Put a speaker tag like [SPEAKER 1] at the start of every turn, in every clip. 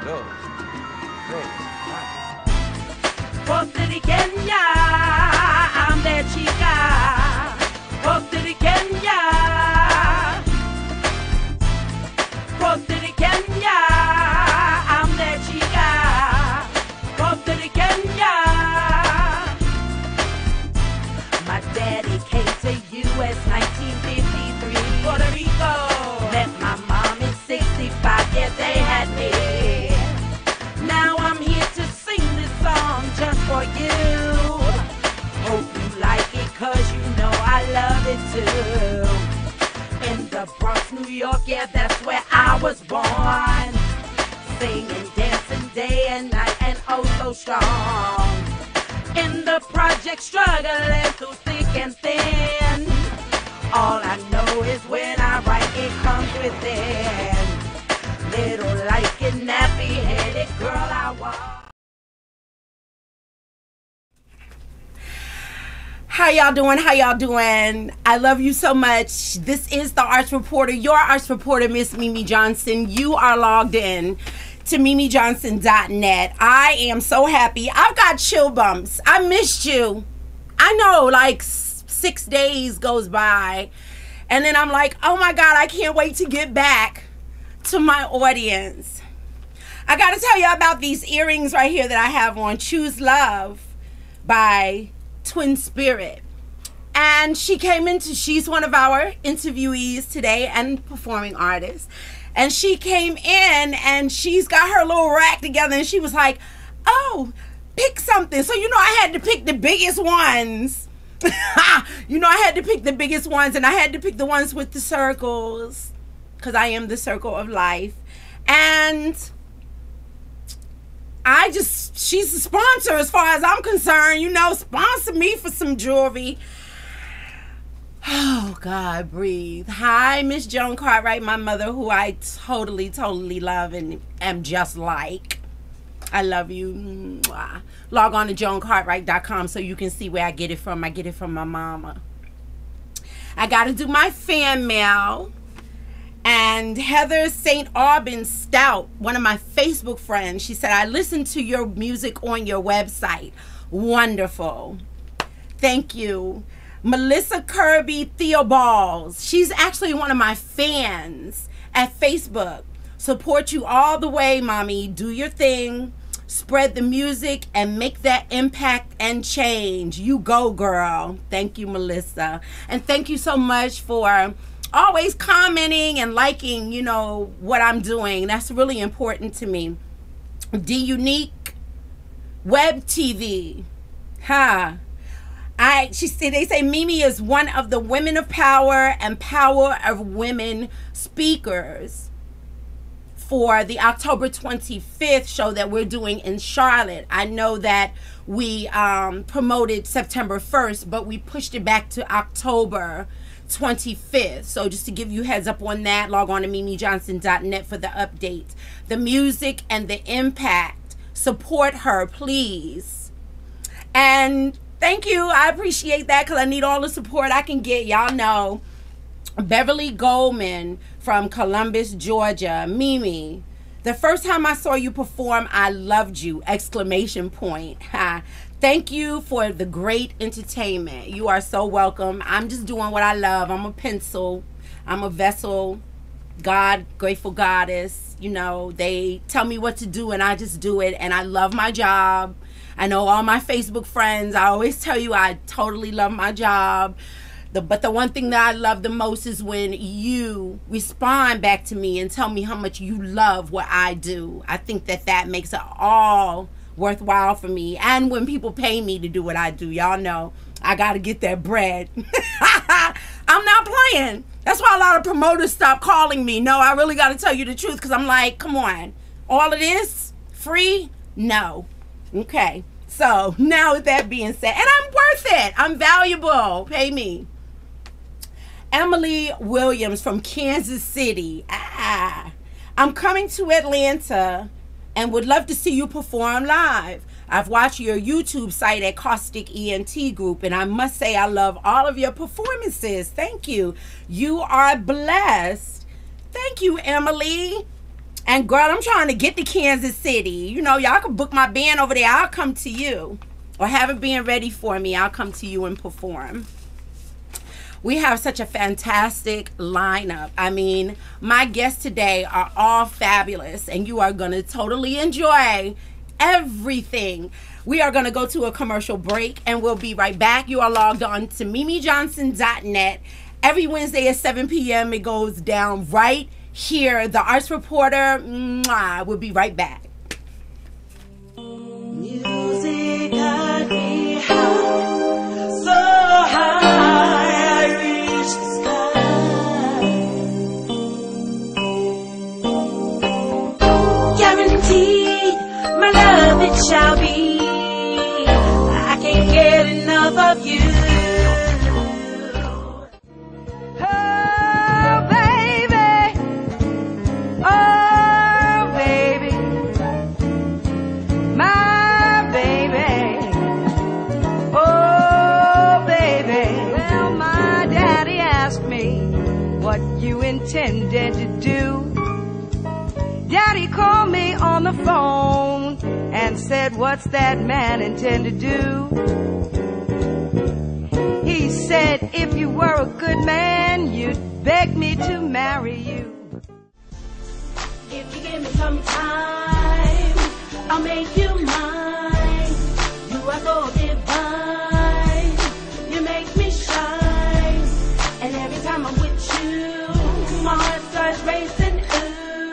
[SPEAKER 1] dos, tres,
[SPEAKER 2] Puertorriqueña, I'm that chica. Puertorriqueña, Puertorriqueña, I'm that chica. Puertorriqueña. My daddy came to U.S. 1953. Puerto Rico. Met my mom in 65. Yeah, they had me. Now I'm here to sing this song just for you. Hope you like it, cause you know I love it too. In the Bronx, New York, yeah, that's where I was born. Singing, dancing day and night, and oh so strong. In the project, struggling through thick and thin. All I know is when I write, it comes within. Little light-skinned, nappy-headed girl I was. How y'all doing? How y'all doing? I love you so much. This is the Arts Reporter, your Arts Reporter, Miss Mimi Johnson. You are logged in to mimijohnson.net. I am so happy. I've got chill bumps. I missed you. I know, like 6 days goes by, and then I'm like, oh my God, I can't wait to get back to my audience. I gotta tell you about these earrings right here that I have on. Choose Love by Twin Spirit. And she's one of our interviewees today and performing artist. And she came in and she's got her little rack together and she was like, oh, pick something. So, you know, I had to pick the biggest ones. You know, I had to pick the biggest ones, and I had to pick the ones with the circles because I am the circle of life. And she's a sponsor as far as I'm concerned. You know, sponsor me for some jewelry. Oh, God, breathe. Hi, Miss Joan Cartwright, my mother, who I totally, totally love and am just like. I love you. Mwah. Log on to joancartwright.com so you can see where I get it from. I get it from my mama. I got to do my fan mail. And Heather St. Aubin Stout, one of my Facebook friends, she said, I listened to your music on your website. Wonderful. Thank you. Melissa Kirby Theobalds. She's actually one of my fans at Facebook. Support you all the way, mommy. Do your thing. Spread the music and make that impact and change. You go, girl. Thank you, Melissa. And thank you so much for always commenting and liking, you know, what I'm doing. That's really important to me. D Unique Webtv. They say Mimi is one of the women of power and power of women speakers for the October 25th show that we're doing in Charlotte. I know that we promoted September 1st, but we pushed it back to October 25th. So just to give you heads up on that, log on to mimijohnson.net for the updates. The music and the impact. Support her, please. And thank you. I appreciate that because I need all the support I can get. Y'all know. Beverly Goldman from Columbus, Georgia. Mimi, the first time I saw you perform, I loved you! Exclamation point. Thank you for the great entertainment. You are so welcome. I'm just doing what I love. I'm a pencil. I'm a vessel. God, grateful goddess. You know, they tell me what to do and I just do it. And I love my job. I know all my Facebook friends, I always tell you I totally love my job. But the one thing that I love the most is when you respond back to me and tell me how much you love what I do. I think that that makes it all worthwhile for me. And when people pay me to do what I do, y'all know I got to get that bread. I'm not playing. That's why a lot of promoters stop calling me. No, I really got to tell you the truth because I'm like, come on. All of this free? No. Okay. So now with that being said, and I'm worth it. I'm valuable. Pay me. Emily Williams from Kansas City. I'm coming to Atlanta and would love to see you perform live. I've watched your YouTube site at Caustic ENT Group, and I must say I love all of your performances. Thank you. You are blessed. Thank you, Emily. And girl, I'm trying to get to Kansas City. You know, y'all can book my band over there. I'll come to you. Or have a band ready for me. I'll come to you and perform. We have such a fantastic lineup. I mean, my guests today are all fabulous, and you are going to totally enjoy everything. We are going to go to a commercial break, and we'll be right back. You are logged on to mimijohnson.net. Every Wednesday at 7 p.m. it goes down right here. The Arts Reporter. Mwah, we'll be right back.
[SPEAKER 3] Music got me high, so high I reached the sky. Guaranteed, my love it shall be. I can't get enough of you.
[SPEAKER 4] Intended to do. Daddy called me on the phone and said, what's that man intend to do? He said, if you were a good man, you'd beg me to marry you.
[SPEAKER 3] If you give me some time, I'll make you mine. You are so divine, you make me shine. And every time I'm with you, my heart starts racing, ooh,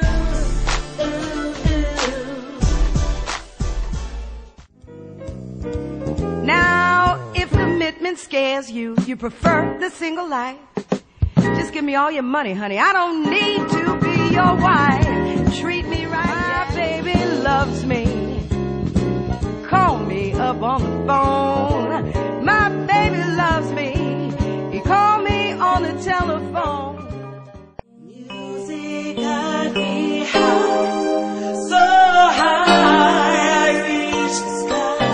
[SPEAKER 3] ooh, ooh.
[SPEAKER 4] Now, if commitment scares you, you prefer the single life. Just give me all your money, honey. I don't need to be your wife. Treat me right. My baby loves me. Call me up on the phone. My baby loves me. He called me on the telephone.
[SPEAKER 3] Got me high, so high I reached the sky.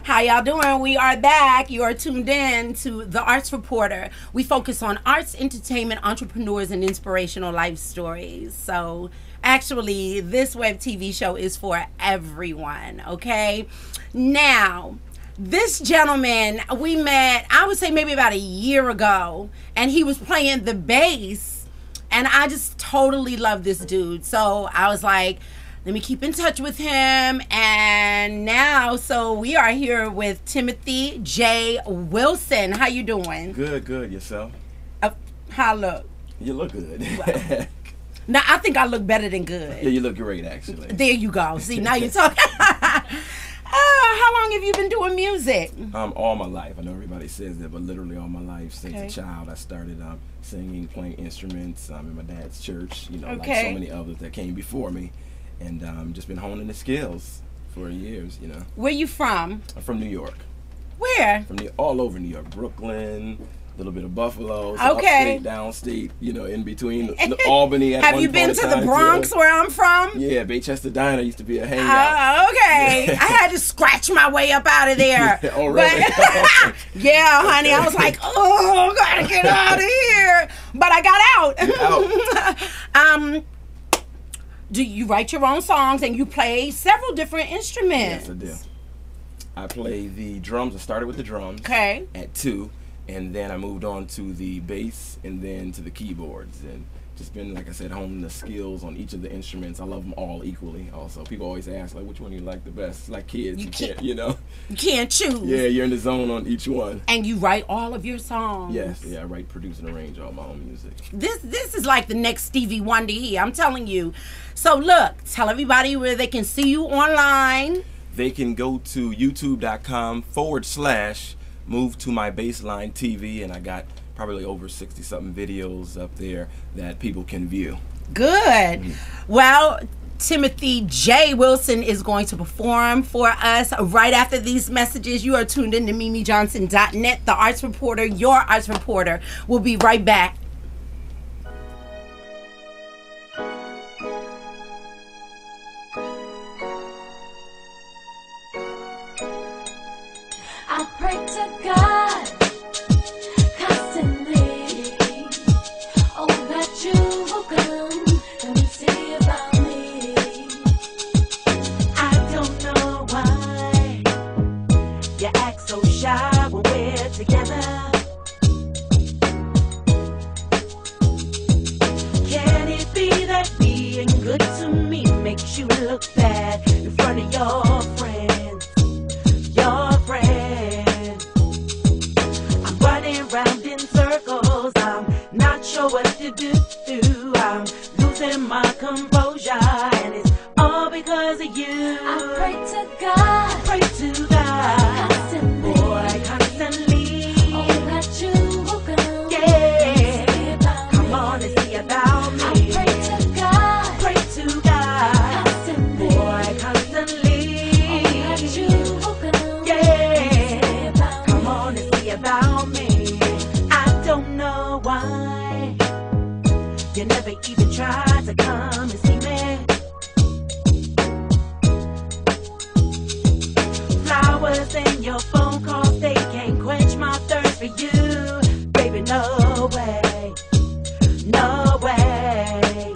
[SPEAKER 2] How y'all doing? We are back. You are tuned in to The Arts Reporter. We focus on arts, entertainment, entrepreneurs, and inspirational life stories. So actually, this web TV show is for everyone, okay? Now, this gentleman we met, I would say maybe about a year ago, and he was playing the bass, and I just totally love this dude. So I was like, let me keep in touch with him. And now, so we are here with Timothy J. Wilson. How you doing?
[SPEAKER 1] Good, good. Yourself?
[SPEAKER 2] How I look?
[SPEAKER 1] You look good.
[SPEAKER 2] Well, now, I think I look better than good.
[SPEAKER 1] Yeah, you look great, actually.
[SPEAKER 2] There you go. See, now you're talking. How long have you been doing music?
[SPEAKER 1] All my life. I know everybody says that, but literally all my life. Since
[SPEAKER 2] Okay.
[SPEAKER 1] a child, I started singing, playing instruments in my dad's church, you know, like
[SPEAKER 2] Okay.
[SPEAKER 1] so many others that came before me. And just been honing the skills for years, you know.
[SPEAKER 2] Where you from?
[SPEAKER 1] I'm from New York.
[SPEAKER 2] Where?
[SPEAKER 1] From all over New York. Brooklyn, a little bit of Buffalo,
[SPEAKER 2] Okay.
[SPEAKER 1] upstate, downstate, you know, in between Albany. At
[SPEAKER 2] Have
[SPEAKER 1] one
[SPEAKER 2] you been
[SPEAKER 1] point
[SPEAKER 2] to
[SPEAKER 1] in
[SPEAKER 2] the
[SPEAKER 1] time,
[SPEAKER 2] Bronx
[SPEAKER 1] too.
[SPEAKER 2] where I'm from?
[SPEAKER 1] Yeah, Baychester Diner used to be a hangout.
[SPEAKER 2] Okay.
[SPEAKER 1] Yeah.
[SPEAKER 2] I had to scratch my way up out of there.
[SPEAKER 1] Oh, really?
[SPEAKER 2] But- yeah, honey. I was like, oh, gotta get out of here. But I got out. Do you write your own songs and you play several different instruments?
[SPEAKER 1] Yes, I do. I play the drums. I started with the drums
[SPEAKER 2] Okay.
[SPEAKER 1] at 2, and then I moved on to the bass and then to the keyboards. And just been, like I said, honing the skills on each of the instruments. I love them all equally. Also, people always ask, like, which one you like the best? It's like kids, you can't, you know.
[SPEAKER 2] You can't choose.
[SPEAKER 1] Yeah, you're in the zone on each one.
[SPEAKER 2] And you write all of your songs.
[SPEAKER 1] Yes, yeah, I write, produce, and arrange all my own music.
[SPEAKER 2] This is like the next Stevie Wonder here. I'm telling you. So look, tell everybody where they can see you online.
[SPEAKER 1] They can go to youtube.com/move to my baseline TV, and I got probably over 60 something videos up there that people can view.
[SPEAKER 2] Good. Well, Timothy J. Wilson is going to perform for us right after these messages. You are tuned in to mimijohnson.net, the Arts Reporter, your Arts Reporter. We'll be right back.
[SPEAKER 3] I pray to God. you look bad in front of your friends. Your friends. I'm running round in circles. I'm not sure what to do. I'm losing my composure, and it's all because of you.
[SPEAKER 5] I pray to God,
[SPEAKER 3] Pray to God,
[SPEAKER 5] constantly,
[SPEAKER 3] boy, constantly.
[SPEAKER 5] oh, that you will come,
[SPEAKER 3] Yeah,
[SPEAKER 5] see about
[SPEAKER 3] come
[SPEAKER 5] me.
[SPEAKER 3] on and see about
[SPEAKER 5] I
[SPEAKER 3] me.
[SPEAKER 5] pray to God,
[SPEAKER 3] Pray to God,
[SPEAKER 5] constantly,
[SPEAKER 3] boy, constantly.
[SPEAKER 5] oh, that you will come,
[SPEAKER 3] Yeah,
[SPEAKER 5] see about
[SPEAKER 3] come
[SPEAKER 5] me.
[SPEAKER 3] on and see about me. I don't know why you never even tried to come and see me. Flowers and your phone calls, they can't quench my thirst for you. Baby, no way, no way.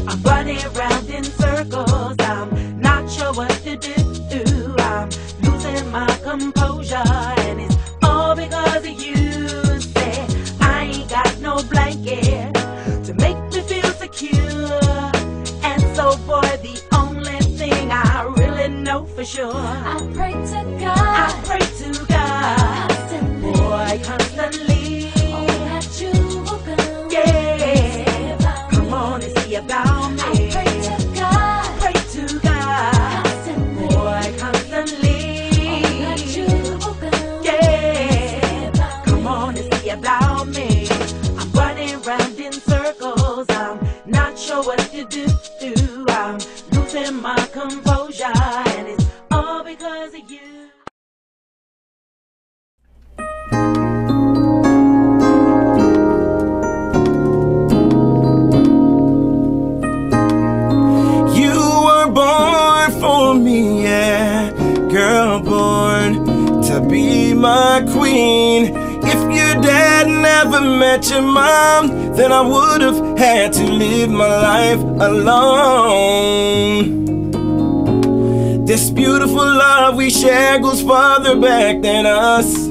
[SPEAKER 3] I'm running around in circles, I'm not sure what to do. I'm losing my composure, and it's all because of you. Say, I ain't got no blanket to make me feel secure. And so, boy, the only thing I really know for sure,
[SPEAKER 5] I pray to
[SPEAKER 3] I
[SPEAKER 5] God,
[SPEAKER 3] pray to God,
[SPEAKER 5] constantly,
[SPEAKER 3] boy, constantly.
[SPEAKER 5] oh, that you will come,
[SPEAKER 3] Yeah,
[SPEAKER 5] see about
[SPEAKER 3] come
[SPEAKER 5] me.
[SPEAKER 3] on and see about me.
[SPEAKER 5] I pray to God,
[SPEAKER 3] Pray to God,
[SPEAKER 5] constantly,
[SPEAKER 3] boy, constantly.
[SPEAKER 5] oh, that you will come,
[SPEAKER 3] Yeah,
[SPEAKER 5] see about
[SPEAKER 3] come
[SPEAKER 5] me.
[SPEAKER 3] on and see about me. I'm running round in circles, I'm not sure what to do. I'm losing my composure, and it's all because of you.
[SPEAKER 1] You were born for me, yeah, girl, born to be my queen. If your dad never met your mom, then I would have had to live my life alone. This beautiful love we share goes farther back than us.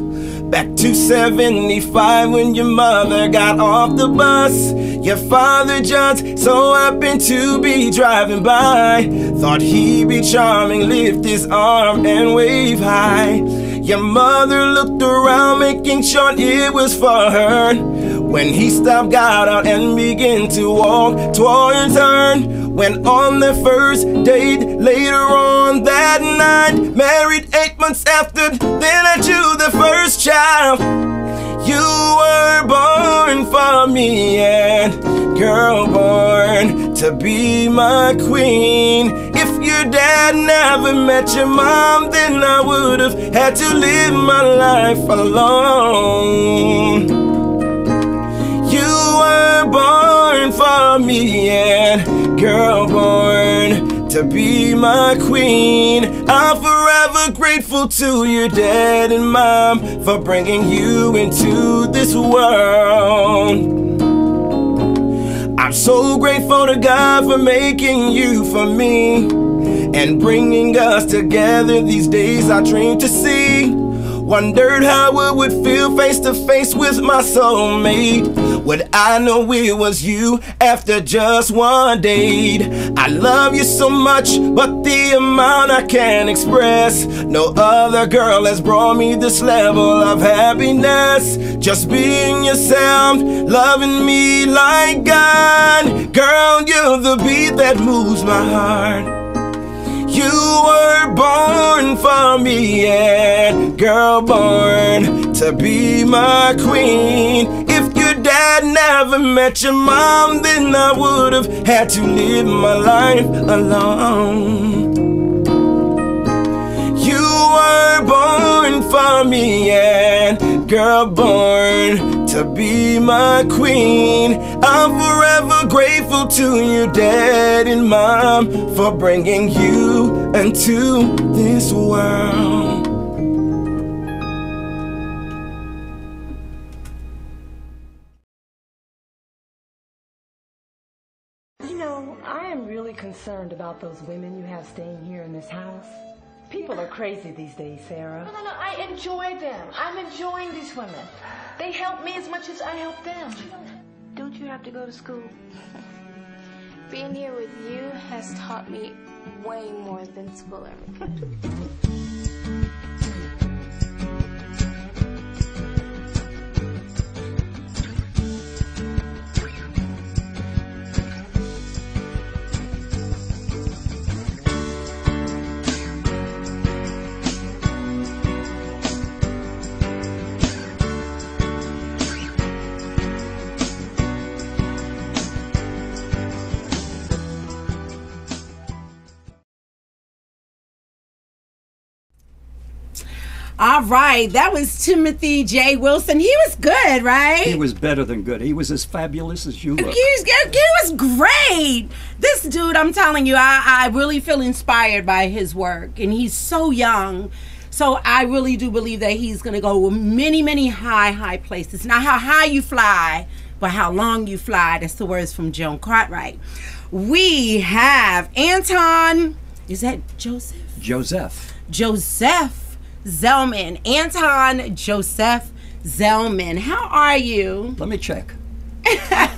[SPEAKER 1] Back to 75 when your mother got off the bus. Your father just so happened to be driving by. Thought he'd be charming, lift his arm and wave high. Your mother looked around, making sure it was for her. When he stopped, got out and began to walk towards her. Went on their first date later on that night. Married 8 months after, then had you the first child. You were born for me, and girl, born to be my queen. If your dad never met your mom, then I would have had to live my life alone. You were born for me, and girl, born to be my queen. I'm forever grateful to your dad and mom for bringing you into this world. I'm so grateful to God for making you for me and bringing us together these days I dream to see. Wondered how it would feel face to face with my soulmate. Would I know it was you after just one date? I love you so much, but the amount I can't express. No other girl has brought me this level of happiness. Just being yourself, loving me like God. Girl, you're the beat that moves my heart. You were born for me, yeah, girl, born to be my queen. If your dad never met your mom, then I would have had to live my life alone. You were born for me, yeah, girl, born to be my queen. I'm forever grateful to your dad and mom for bringing you into this world.
[SPEAKER 4] You know, I am really concerned about those women you have staying here in this house. People are crazy these days, Sarah.
[SPEAKER 6] No, I enjoy them. I'm enjoying these women. They help me as much as I help them.
[SPEAKER 4] Don't you have to go to school?
[SPEAKER 6] Being here with you has taught me way more than school ever could.
[SPEAKER 2] All right, that was Timothy J. Wilson. He was good, right?
[SPEAKER 7] He was better than good. He was as fabulous as you look.
[SPEAKER 2] He was great. This dude, I'm telling you, I really feel inspired by his work. And he's so young. So I really do believe that he's going to go many, many high places. Not how high you fly, but how long you fly. That's the words from Joan Cartwright. We have Anton, is that Joseph? Joseph Zellman. Anton Joseph Zellman. How are you?
[SPEAKER 7] Let me check.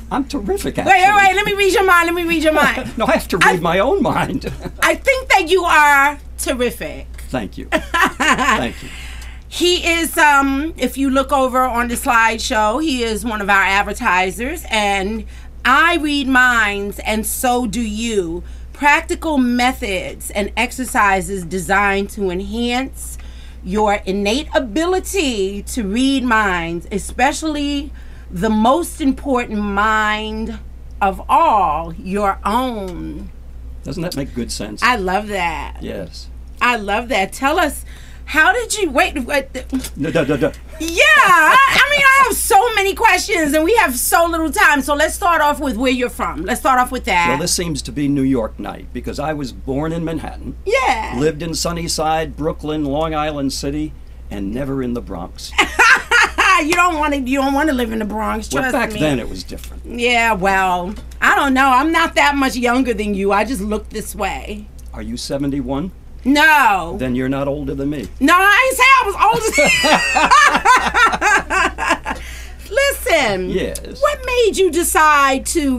[SPEAKER 7] I'm terrific, actually.
[SPEAKER 2] Wait, let me read your mind.
[SPEAKER 7] No, I have to read my own mind.
[SPEAKER 2] I think that you are terrific.
[SPEAKER 7] Thank you. Thank you.
[SPEAKER 2] He is, if you look over on the slideshow, he is one of our advertisers, and I read minds, and so do you. Practical methods and exercises designed to enhance your innate ability to read minds, especially the most important mind of all, your own.
[SPEAKER 7] Doesn't that make good sense?
[SPEAKER 2] I love that.
[SPEAKER 7] Yes.
[SPEAKER 2] I love that. Tell us, how did you wait?
[SPEAKER 7] No.
[SPEAKER 2] Yeah, I mean, I have so many questions and we have so little time. So let's start off with where you're from. Let's start off with that.
[SPEAKER 7] Well, this seems to be New York night because I was born in Manhattan.
[SPEAKER 2] Yeah.
[SPEAKER 7] Lived in Sunnyside, Brooklyn, Long Island City, and never in the Bronx.
[SPEAKER 2] You don't want to live in the Bronx, trust
[SPEAKER 7] Well, back
[SPEAKER 2] me.
[SPEAKER 7] then it was different.
[SPEAKER 2] Yeah, well, I don't know. I'm not that much younger than you. I just look this way.
[SPEAKER 7] Are you 71?
[SPEAKER 2] No.
[SPEAKER 7] Then you're not older than me.
[SPEAKER 2] No, I ain't say I was older. Listen.
[SPEAKER 7] Yes.
[SPEAKER 2] What made you decide to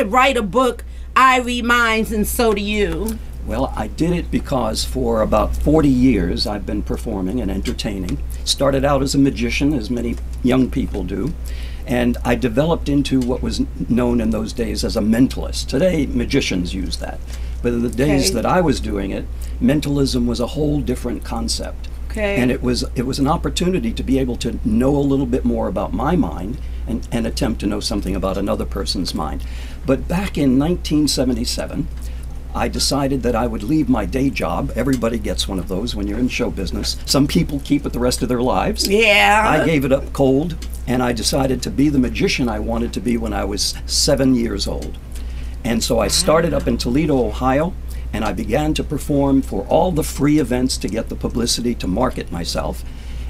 [SPEAKER 2] write a book, I Read Minds and So Do You?
[SPEAKER 7] Well, I did it because for about 40 years I've been performing and entertaining. Started out as a magician, as many young people do, and I developed into what was known in those days as a mentalist. Today, magicians use that. But in the days that I was doing it, mentalism was a whole different concept.
[SPEAKER 2] Okay.
[SPEAKER 7] And it was an opportunity to be able to know a little bit more about my mind and attempt to know something about another person's mind. But back in 1977, I decided that I would leave my day job. Everybody gets one of those when you're in show business. Some people keep it the rest of their lives.
[SPEAKER 2] Yeah.
[SPEAKER 7] I gave it up cold, and I decided to be the magician I wanted to be when I was 7 years old. And so I started up in Toledo, Ohio, and I began to perform for all the free events to get the publicity to market myself.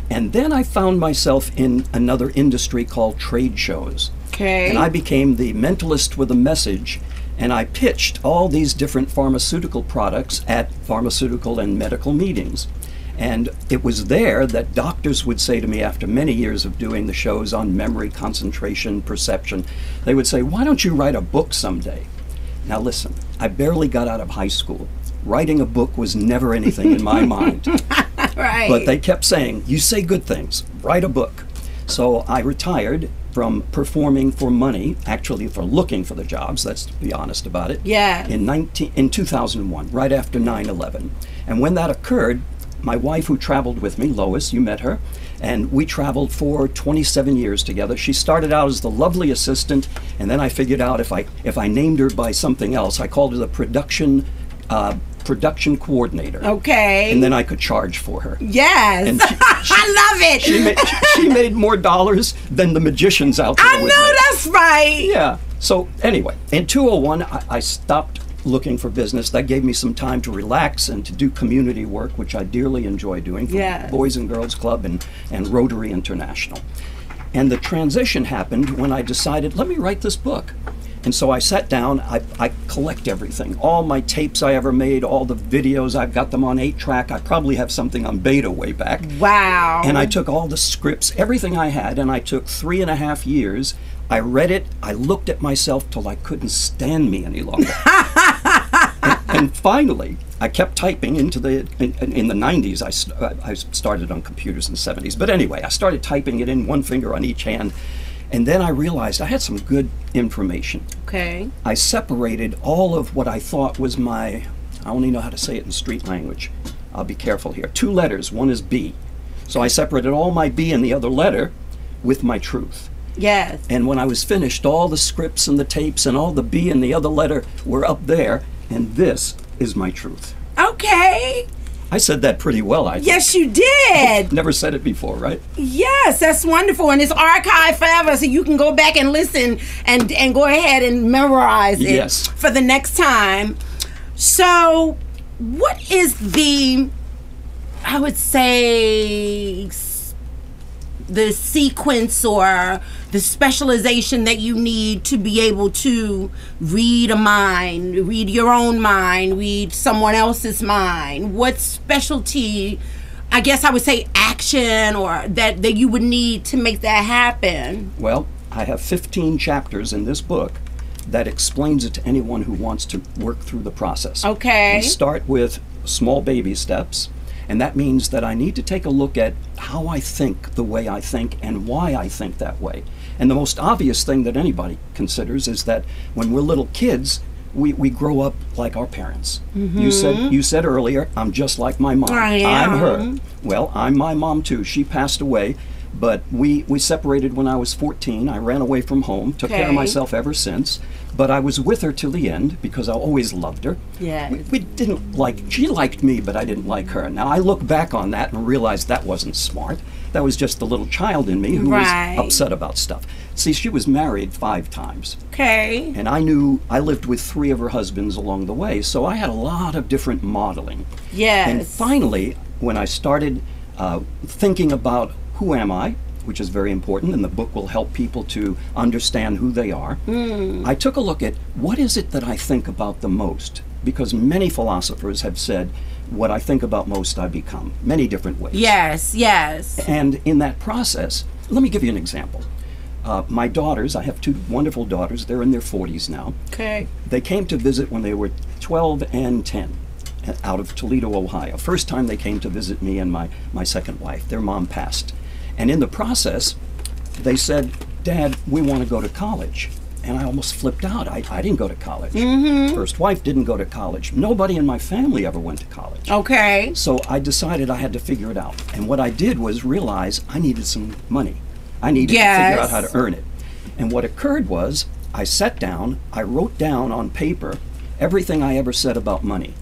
[SPEAKER 7] And then I found myself in another industry called trade shows.
[SPEAKER 2] Okay.
[SPEAKER 7] And I became the mentalist with a message, and I pitched all these different pharmaceutical products at pharmaceutical and medical meetings. And it was there that doctors would say to me, after many years of doing the shows on memory, concentration, perception, they would say, "Why don't you write a book someday?" Now listen, I barely got out of high school. Writing a book was never anything in my mind.
[SPEAKER 2] Right.
[SPEAKER 7] But they kept saying, "You say good things, write a book." So I retired from performing for money, actually for looking for the jobs, let's be honest about it.
[SPEAKER 2] Yeah.
[SPEAKER 7] In 2001, right after 9/11. And when that occurred, my wife, who traveled with me, Lois, you met her, and we traveled for 27 years together. She started out as the lovely assistant, and then I figured out if I named her by something else, I called her the production coordinator.
[SPEAKER 2] Okay.
[SPEAKER 7] And then I could charge for her.
[SPEAKER 2] Yes.
[SPEAKER 7] And
[SPEAKER 2] I love it.
[SPEAKER 7] She made more dollars than the magicians out there.
[SPEAKER 2] I
[SPEAKER 7] with
[SPEAKER 2] know
[SPEAKER 7] me.
[SPEAKER 2] that's right.
[SPEAKER 7] Yeah. So anyway, in 2001, I stopped looking for business. That gave me some time to relax and to do community work, which I dearly enjoy doing for
[SPEAKER 2] Yes.
[SPEAKER 7] Boys and Girls Club and Rotary International. And the transition happened when I decided, let me write this book. And so I sat down, I collect everything, all my tapes I ever made, all the videos, I've got them on 8-track. I probably have something on beta way back.
[SPEAKER 2] Wow.
[SPEAKER 7] And I took all the scripts, everything I had, and I took 3.5 years I read it. I looked at myself till I couldn't stand me any longer. and finally, I kept typing into in the 90s. I started on computers in the 70s. But anyway, I started typing it in, one finger on each hand. And then I realized I had some good information.
[SPEAKER 2] Okay.
[SPEAKER 7] I separated all of what I thought was I only know how to say it in street language. I'll be careful here. 2 letters, one is B. So I separated all my B in the other letter with my truth.
[SPEAKER 2] Yes.
[SPEAKER 7] And when I was finished, all the scripts and the tapes and all the B in the other letter were up there, and this is my truth.
[SPEAKER 2] Okay.
[SPEAKER 7] I said that pretty well, I think.
[SPEAKER 2] Yes, you did.
[SPEAKER 7] Never said it before, right?
[SPEAKER 2] Yes, that's wonderful. And it's archived forever, so you can go back and listen and go ahead and memorize it
[SPEAKER 7] Yes.
[SPEAKER 2] for the next time. So, what is I would say, the sequence or the specialization that you need to be able to read a mind, read your own mind, read someone else's mind? What specialty, I guess I would say, action or that you would need to make that happen?
[SPEAKER 7] Well, I have 15 chapters in this book that explains it to anyone who wants to work through the process.
[SPEAKER 2] Okay.
[SPEAKER 7] We start with small baby steps. And that means that I need to take a look at how I think the way I think and why I think that way. And the most obvious thing that anybody considers is that when we're little kids, we grow up like our parents.
[SPEAKER 2] Mm-hmm.
[SPEAKER 7] You said earlier, I'm just like my mom.
[SPEAKER 2] I am.
[SPEAKER 7] I'm her. Well, I'm my mom too. She passed away, but we separated when I was 14. I ran away from home, took care of
[SPEAKER 2] Okay.
[SPEAKER 7] myself ever since. But I was with her till the end because I always loved her.
[SPEAKER 2] Yes.
[SPEAKER 7] We didn't she liked me, but I didn't like her. Now I look back on that and realize that wasn't smart. That was just the little child in me who
[SPEAKER 2] Right.
[SPEAKER 7] was upset about stuff. See, she was married 5 times.
[SPEAKER 2] Okay.
[SPEAKER 7] And I lived with 3 of her husbands along the way, so I had a lot of different modeling.
[SPEAKER 2] Yes.
[SPEAKER 7] And finally, when I started thinking about who am I, which is very important, and the book will help people to understand who they are, I took a look at what is it that I think about the most, because many philosophers have said, what I think about most I become, many different ways.
[SPEAKER 2] Yes, yes.
[SPEAKER 7] And in that process, let me give you an example. My daughters, I have 2 wonderful daughters, they're in their 40s now.
[SPEAKER 2] Okay.
[SPEAKER 7] They came to visit when they were 12 and 10 out of Toledo, Ohio. First time they came to visit me and my second wife. Their mom passed. And in the process, they said, Dad, we want to go to college. And I almost flipped out. I didn't go to college. First wife didn't go to college. Nobody in my family ever went to college.
[SPEAKER 2] Okay.
[SPEAKER 7] So I decided I had to figure it out. And what I did was realize I needed some money. I needed to figure out how to earn it. And what occurred was I sat down, I wrote down on paper everything I ever said about money.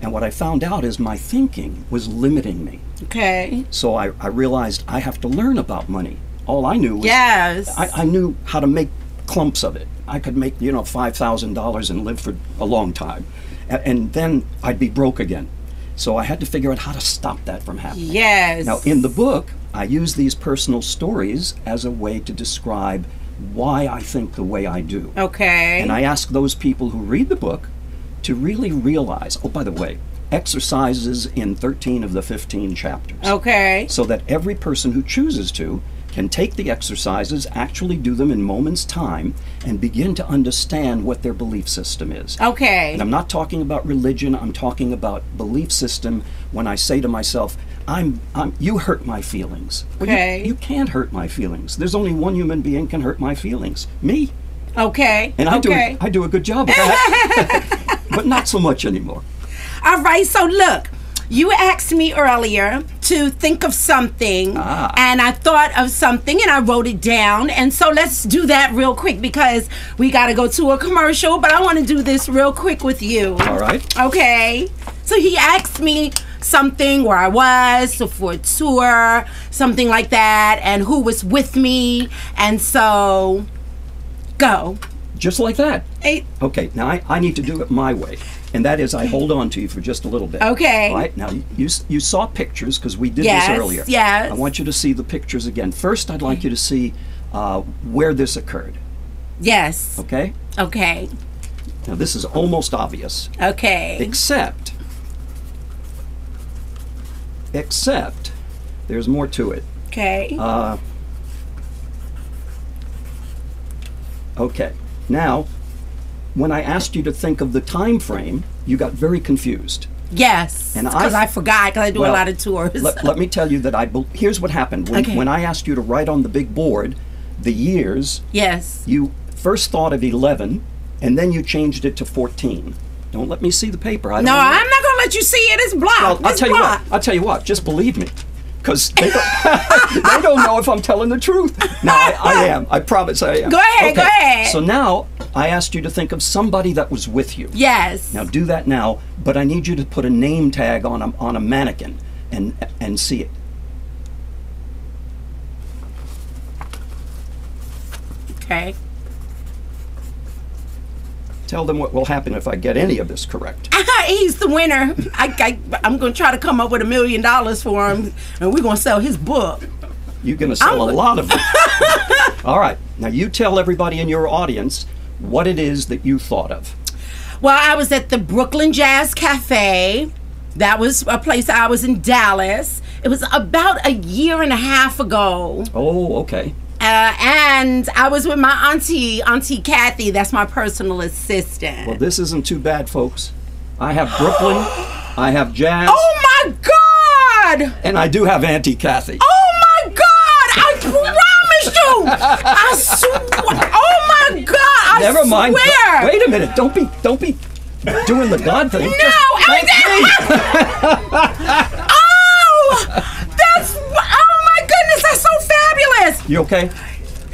[SPEAKER 7] And what I found out is my thinking was limiting me.
[SPEAKER 2] Okay.
[SPEAKER 7] So I realized I have to learn about money. All I knew was
[SPEAKER 2] Yes.
[SPEAKER 7] I knew how to make clumps of it. I could make, $5,000 and live for a long time. And then I'd be broke again. So I had to figure out how to stop that from happening.
[SPEAKER 2] Yes.
[SPEAKER 7] Now, in the book, I use these personal stories as a way to describe why I think the way I do.
[SPEAKER 2] Okay.
[SPEAKER 7] And I ask those people who read the book to really realize, oh, by the way, exercises in 13 of the 15 chapters.
[SPEAKER 2] Okay.
[SPEAKER 7] So that every person who chooses to can take the exercises, actually do them in moments' time, and begin to understand what their belief system is.
[SPEAKER 2] Okay.
[SPEAKER 7] And I'm not talking about religion, I'm talking about belief system when I say to myself, you hurt my feelings. Well,
[SPEAKER 2] Okay.
[SPEAKER 7] you can't hurt my feelings. There's only one human being can hurt my feelings, me.
[SPEAKER 2] Okay.
[SPEAKER 7] And I
[SPEAKER 2] okay.
[SPEAKER 7] do a good job of that, but not so much anymore.
[SPEAKER 2] All right. So look, you asked me earlier to think of something, and I thought of something, and I wrote it down. And so let's do that real quick because we got to go to a commercial. But I want to do this real quick with you.
[SPEAKER 7] All right.
[SPEAKER 2] Okay. So he asked me something where I was for a tour, something like that, and who was with me, and so go.
[SPEAKER 7] Just like that.
[SPEAKER 2] Hey.
[SPEAKER 7] Okay, now I need to do it my way, and that is I hold on to you for just a little bit.
[SPEAKER 2] Okay.
[SPEAKER 7] All right, now you saw pictures because we did
[SPEAKER 2] Yes,
[SPEAKER 7] this earlier.
[SPEAKER 2] yes.
[SPEAKER 7] I want you to see the pictures again. First, I'd like you to see where this occurred.
[SPEAKER 2] Yes.
[SPEAKER 7] Okay?
[SPEAKER 2] Okay.
[SPEAKER 7] Now this is almost obvious,
[SPEAKER 2] Okay.
[SPEAKER 7] except there's more to it.
[SPEAKER 2] Okay.
[SPEAKER 7] Okay. Now, when I asked you to think of the time frame, you got very confused.
[SPEAKER 2] Yes,
[SPEAKER 7] And
[SPEAKER 2] because I forgot, because I do a
[SPEAKER 7] Well,
[SPEAKER 2] lot of tours.
[SPEAKER 7] Let me tell you that here's what happened.
[SPEAKER 2] Okay.
[SPEAKER 7] When I asked you to write on the big board the years,
[SPEAKER 2] Yes.
[SPEAKER 7] you first thought of 11, and then you changed it to 14. Don't let me see the paper. I don't
[SPEAKER 2] No,
[SPEAKER 7] know.
[SPEAKER 2] I'm not going to let you see it. It's blocked.
[SPEAKER 7] Well,
[SPEAKER 2] It's blocked.
[SPEAKER 7] I'll tell you what. Just believe me, because they don't know if I'm telling the truth. No, I am. I promise I am.
[SPEAKER 2] Go ahead,
[SPEAKER 7] Okay.
[SPEAKER 2] go ahead.
[SPEAKER 7] So now I asked you to think of somebody that was with you.
[SPEAKER 2] Yes.
[SPEAKER 7] Now do that now, but I need you to put a name tag on a mannequin and see it.
[SPEAKER 2] Okay.
[SPEAKER 7] Tell them what will happen if I get any of this correct.
[SPEAKER 2] He's the winner. I'm going to try to come up with $1 million for him, and we're going to sell his book.
[SPEAKER 7] You're going to sell a lot of them. All right. Now you tell everybody in your audience what it is that you thought of.
[SPEAKER 2] Well, I was at the Brooklyn Jazz Cafe. That was a place I was in Dallas. It was about a year and a half ago.
[SPEAKER 7] Oh, okay.
[SPEAKER 2] And I was with my Auntie Kathy. That's my personal assistant.
[SPEAKER 7] Well, this isn't too bad, folks. I have Brooklyn, I have jazz,
[SPEAKER 2] Oh my God!
[SPEAKER 7] and I do have Auntie Kathy.
[SPEAKER 2] Oh my God! I promise you! I swear! Oh my God! I
[SPEAKER 7] Never mind.
[SPEAKER 2] swear!
[SPEAKER 7] Wait a minute. Don't be doing the God thing.
[SPEAKER 2] No!
[SPEAKER 7] Just thank me.
[SPEAKER 2] Oh my goodness! That's so fabulous!
[SPEAKER 7] You okay?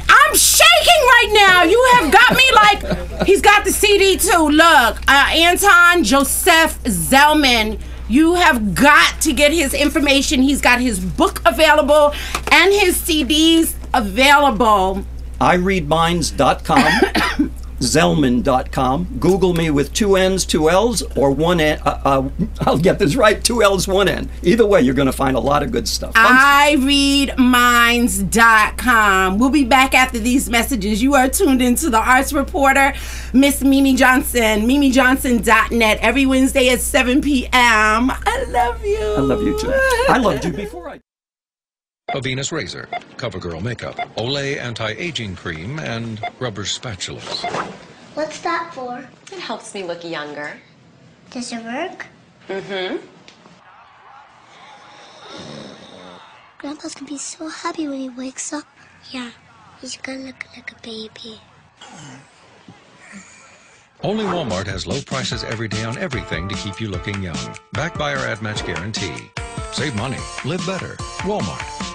[SPEAKER 2] I'm shaking right now. You have got me like, he's got the CD too. Look, Anton Joseph Zellman. You have got to get his information. He's got his book available and his CDs available.
[SPEAKER 7] iReadMinds.com, Zellman.com. Google me with 2 N's, 2 L's, or 1 N. I'll get this right, 2 L's, 1 N. Either way, you're going to find a lot of good stuff.
[SPEAKER 2] iReadMinds.com. We'll be back after these messages. You are tuned into the Arts Reporter, Miss Mimi Johnson, MimiJohnson.net, every Wednesday at 7 p.m. I love you.
[SPEAKER 7] I love you too. I loved you before I...
[SPEAKER 8] A Venus razor, CoverGirl makeup, Olay anti-aging cream, and rubber spatulas.
[SPEAKER 9] What's that for?
[SPEAKER 10] It helps me look younger.
[SPEAKER 9] Does it work?
[SPEAKER 10] Mm-hmm.
[SPEAKER 9] Grandpa's gonna be so happy when he wakes up. Yeah, he's gonna look like a baby.
[SPEAKER 8] Only Walmart has low prices every day on everything to keep you looking young. Backed by our ad match guarantee. Save money. Live better. Walmart.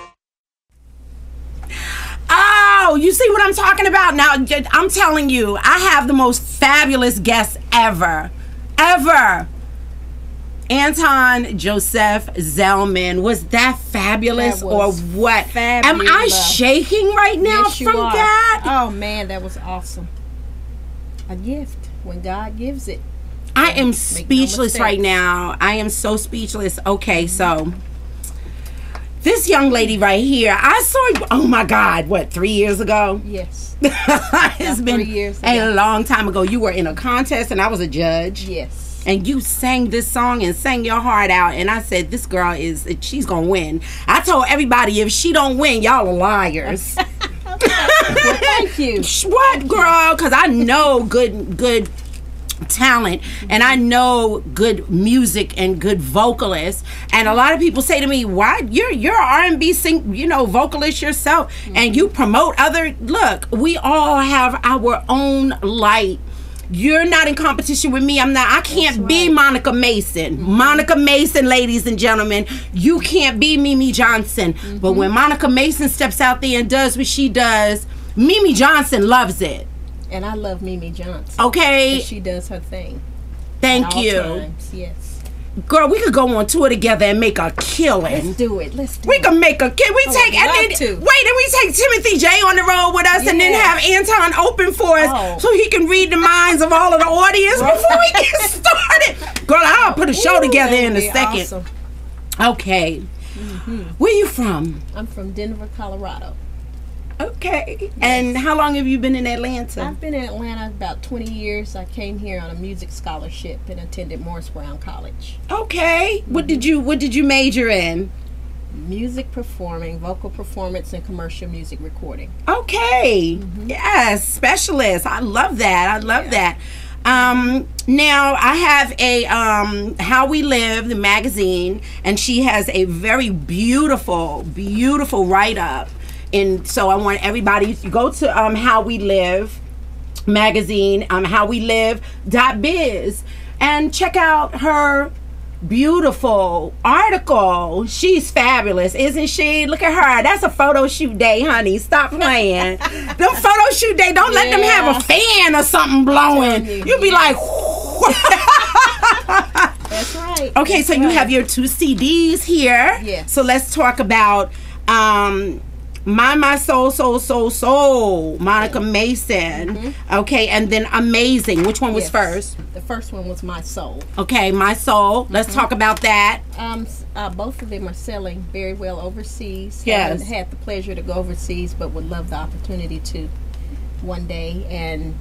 [SPEAKER 2] Oh, you see what I'm talking about? Now, I'm telling you, I have the most fabulous guest ever. Ever. Anton Joseph Zellman. Was that fabulous
[SPEAKER 11] That
[SPEAKER 2] or
[SPEAKER 11] was
[SPEAKER 2] what? Am I
[SPEAKER 11] fabulous.
[SPEAKER 2] shaking right now
[SPEAKER 11] Yes, you
[SPEAKER 2] from
[SPEAKER 11] are.
[SPEAKER 2] that?
[SPEAKER 11] Oh man, that was awesome. A gift when God gives it.
[SPEAKER 2] I am
[SPEAKER 11] Make no
[SPEAKER 2] speechless right
[SPEAKER 11] mistakes.
[SPEAKER 2] now. I am so speechless. Okay, so this young lady right here, I saw, oh my God, what, 3 years ago?
[SPEAKER 11] Yes.
[SPEAKER 2] It's
[SPEAKER 11] About
[SPEAKER 2] been
[SPEAKER 11] 3 years
[SPEAKER 2] a
[SPEAKER 11] ago.
[SPEAKER 2] long time ago. You were in a contest and I was a judge.
[SPEAKER 11] Yes.
[SPEAKER 2] And you sang this song and sang your heart out. And I said, this girl she's going to win. I told everybody, if she don't win, y'all are liars.
[SPEAKER 11] Well, thank you.
[SPEAKER 2] What, girl? Because I know good talent and I know good music and good vocalists, and a lot of people say to me, why you're R&B vocalist yourself and you promote other. Look, we all have our own light. You're not in competition with me. I can't be Monica Mason. Monica Mason, ladies and gentlemen, you can't be Mimi Johnson. But when Monica Mason steps out there and does what she does, Mimi Johnson loves it.
[SPEAKER 11] And I love Mimi Johnson.
[SPEAKER 2] Okay.
[SPEAKER 11] She does her thing.
[SPEAKER 2] Thank
[SPEAKER 11] At all
[SPEAKER 2] you.
[SPEAKER 11] times, yes.
[SPEAKER 2] Girl, we could go on tour together and make a killing.
[SPEAKER 11] Let's do it. Let's do
[SPEAKER 2] We
[SPEAKER 11] it.
[SPEAKER 2] can make a kill. We
[SPEAKER 11] I
[SPEAKER 2] take
[SPEAKER 11] would
[SPEAKER 2] and
[SPEAKER 11] love
[SPEAKER 2] then
[SPEAKER 11] to.
[SPEAKER 2] wait, and we take Timothy J on the road with us, and then
[SPEAKER 11] Yeah.
[SPEAKER 2] have Anton open for us
[SPEAKER 11] Oh.
[SPEAKER 2] so he can read the minds of all of the audience before we get started. Girl, I'll put a show
[SPEAKER 11] Ooh,
[SPEAKER 2] together
[SPEAKER 11] that
[SPEAKER 2] in
[SPEAKER 11] would
[SPEAKER 2] a
[SPEAKER 11] be
[SPEAKER 2] second.
[SPEAKER 11] awesome.
[SPEAKER 2] Okay. Where you from?
[SPEAKER 11] I'm from Denver, Colorado.
[SPEAKER 2] Okay. And how long have you been in Atlanta?
[SPEAKER 11] I've been in Atlanta about 20 years. I came here on a music scholarship and attended Morris Brown College.
[SPEAKER 2] Okay. What did you major in?
[SPEAKER 11] music performing, vocal performance, and commercial music recording.
[SPEAKER 2] Okay. Yes, specialist. I love that. I love that. Now I have a How We Live, the magazine, and she has a very beautiful write-up. And so I want everybody to go to How We Live magazine, howwelive.biz, and check out her beautiful article. She's fabulous, isn't she? Look at her. That's a photo shoot day, honey. Stop playing. Them photo shoot day, don't let them have a fan or something blowing. You'll be like,
[SPEAKER 11] that's right.
[SPEAKER 2] Okay, so you have your 2 CDs here.
[SPEAKER 11] Yes.
[SPEAKER 2] So let's talk about My Soul, Monica Mason. Okay, and then Amazing. Which one was first?
[SPEAKER 11] The first one was My Soul.
[SPEAKER 2] Okay, My Soul. Let's talk about that.
[SPEAKER 11] Both of them are selling very well overseas.
[SPEAKER 2] Yes.
[SPEAKER 11] Haven't had the pleasure to go overseas, but would love the opportunity to one day, and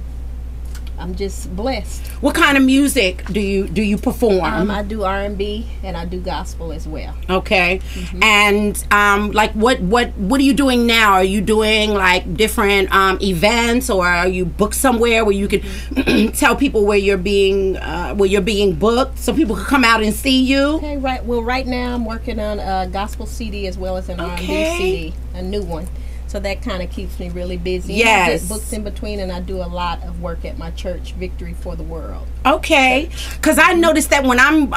[SPEAKER 11] I'm just blessed.
[SPEAKER 2] What kind of music do you perform?
[SPEAKER 11] I do R&B and I do gospel as well.
[SPEAKER 2] Okay. And like what are you doing now? Are you doing like different events, or are you booked somewhere where you could tell people where you're being booked so people can come out and see you?
[SPEAKER 11] Okay, right. Well, right now I'm working on a gospel CD as well as an R&B CD, a new one. So that kind of keeps me really busy.
[SPEAKER 2] Yes.
[SPEAKER 11] And I get booked in between, and I do a lot of work at my church, Victory for the World.
[SPEAKER 2] Okay. Because I noticed that when I'm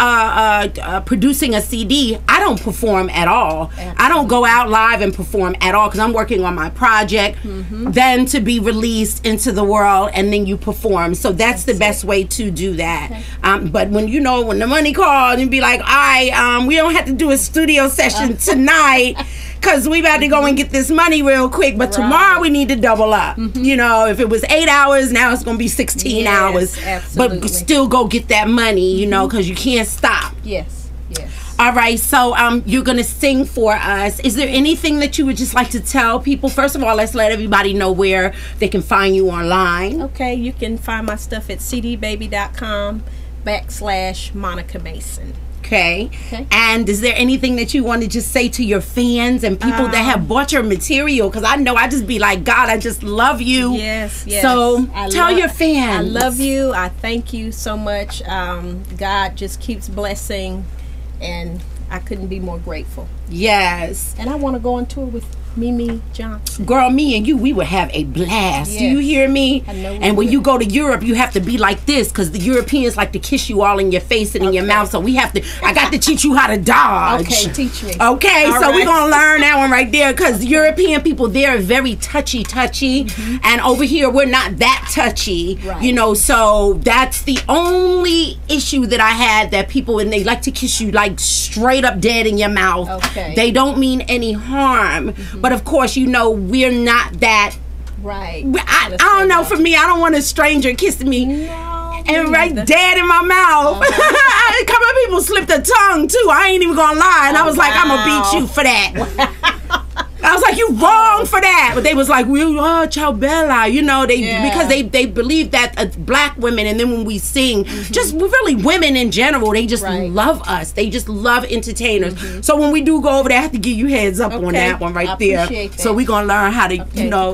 [SPEAKER 2] producing a CD, I don't perform at all. Absolutely. I don't go out live and perform at all because I'm working on my project, then to be released into the world, and then you perform. So that's the best way to do that. Okay. But when when the money calls, and be like, all right, we don't have to do a studio session tonight, because we about to go and get this money real quick, but tomorrow we need to double up. You know, if it was 8 hours, now it's going to be 16 hours.
[SPEAKER 11] Absolutely.
[SPEAKER 2] But still go get that money, you know, because you can't stop.
[SPEAKER 11] Yes.
[SPEAKER 2] All right, so you're going to sing for us. Is there anything that you would just like to tell people? First of all, let's let everybody know where they can find you online.
[SPEAKER 11] Okay, you can find my stuff at cdbaby.com/Monica Mason.
[SPEAKER 2] Okay. And is there anything that you want to just say to your fans and people that have bought your material? Because I know I just be like, God, I just love you.
[SPEAKER 11] Yes.
[SPEAKER 2] So tell your fans.
[SPEAKER 11] I love you. I thank you so much. God just keeps blessing, and I couldn't be more grateful.
[SPEAKER 2] Yes.
[SPEAKER 11] And I want to go on tour with Mimi Johnson.
[SPEAKER 2] Girl, me and you, we would have a blast.
[SPEAKER 11] Yes.
[SPEAKER 2] Do you hear me?
[SPEAKER 11] I know.
[SPEAKER 2] And when you go to Europe, you have to be like this, because the Europeans like to kiss you all in your face and in your mouth. So we have to. I got to teach you how to dodge.
[SPEAKER 11] Okay, teach me.
[SPEAKER 2] Okay,
[SPEAKER 11] all
[SPEAKER 2] so
[SPEAKER 11] right.
[SPEAKER 2] we're gonna learn that one right there, because European people, they're very touchy, and over here we're not that touchy.
[SPEAKER 11] Right.
[SPEAKER 2] You know, so that's the only issue that I had, that people, and they like to kiss you like straight up dead in your mouth.
[SPEAKER 11] Okay.
[SPEAKER 2] They don't mean any harm. But of course, you know, we're not that.
[SPEAKER 11] Right.
[SPEAKER 2] I don't know, for me, I don't want a stranger kissing me.
[SPEAKER 11] No.
[SPEAKER 2] And right dead in my mouth. A couple of people slipped a tongue too. I ain't even gonna lie. And I was like, I'm gonna beat you for that. I was like, you wrong for that. But they was like, ciao bella, you know, because they believe that black women, and then when we sing, just really women in general, they just love us. They just love entertainers. So when we do go over there, I have to give you heads up on that one right there.
[SPEAKER 11] That.
[SPEAKER 2] So we're gonna learn how to, you know.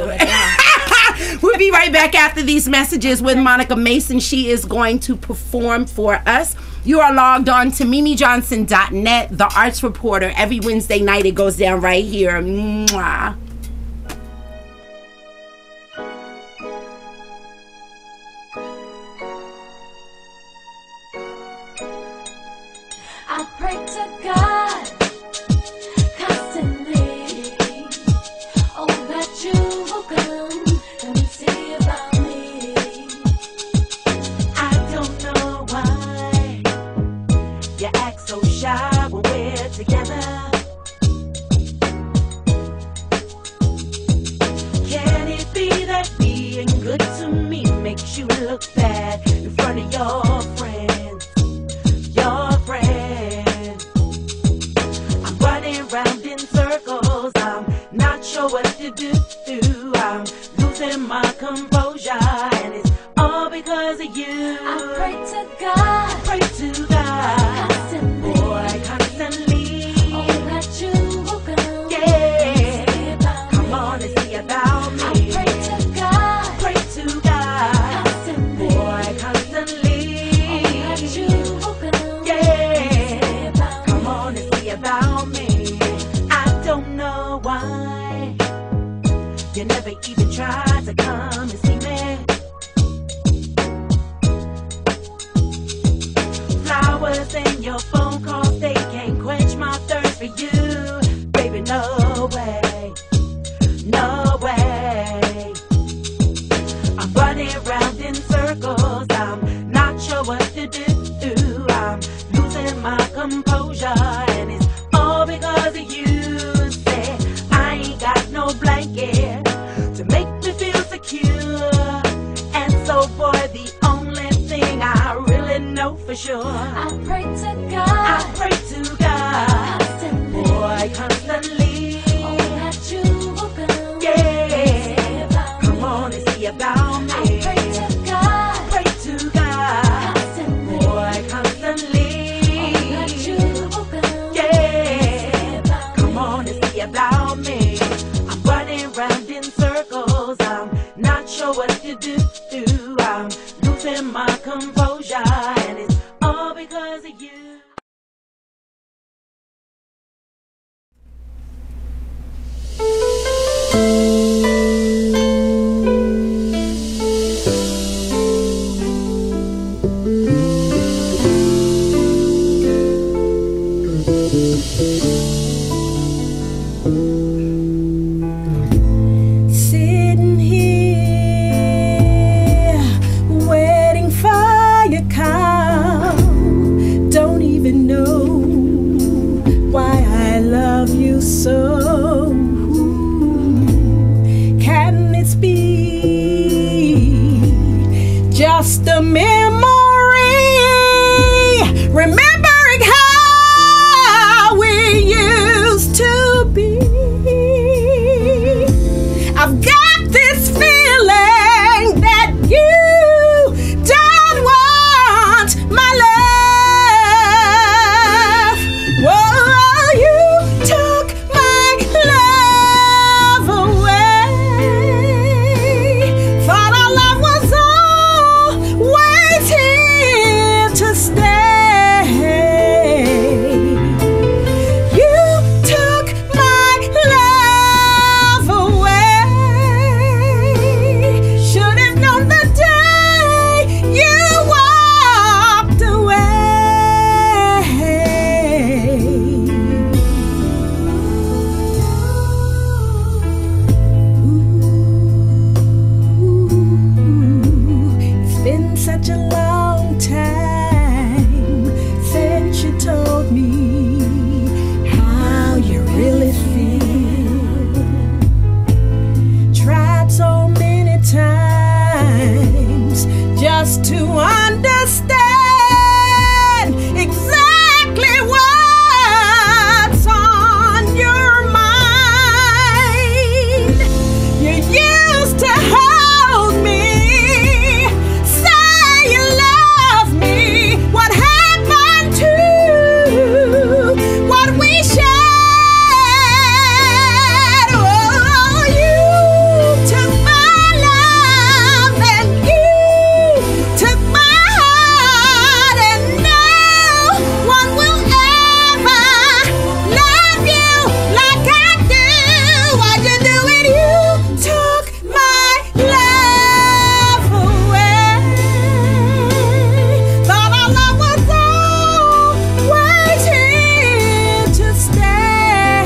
[SPEAKER 2] We'll be right back after these messages with Monica Mason. She is going to perform for us. You are logged on to mimijohnson.net, the Arts Reporter. Every Wednesday night it goes down right here. Mwah.
[SPEAKER 5] I pray to God constantly, oh, that you will come and see about me.
[SPEAKER 3] I don't know why you act so shy when we're together. Can it be that being good to me makes you look bad in front of your friends? Your friends. I'm running round in circles. I'm not sure what to do. I'm losing my composure, and it's all because of you.
[SPEAKER 5] I pray to God,
[SPEAKER 3] Pray to God,
[SPEAKER 5] constantly,
[SPEAKER 3] boy, constantly.
[SPEAKER 5] oh, that you will
[SPEAKER 3] know for sure.
[SPEAKER 5] I pray to God.
[SPEAKER 3] I pray to God.
[SPEAKER 5] Constantly.
[SPEAKER 3] Boy, constantly.
[SPEAKER 5] Oh, that you will come.
[SPEAKER 3] Yeah. Come on and see about me.
[SPEAKER 5] I pray to God.
[SPEAKER 3] Pray to God.
[SPEAKER 5] Constantly.
[SPEAKER 3] Boy, constantly.
[SPEAKER 5] Oh, that you will come.
[SPEAKER 3] Yeah. Come on and see about me. I'm running round in circles. I'm not sure what to do. I'm losing my composure, and it's all because of you.
[SPEAKER 11] Sitting here, waiting for your call. Don't even know why I love you so. Can it be just a memory? Remembering how we used to be. I've got this feeling that you don't want my love. Whoa, you took my love away. Thought our love was always here to stay. You took my love away. Should have known the day you walked away. It's been such a long time since you told me how you really feel. Tried so many times just to understand exactly what's on your mind. You used to hold me, say you love me. What happened to what we shared? Oh, you took my love and you took my heart, and no one will ever love you like I do. Why'd you do it? You took my love away. Thought our love was always here to stay.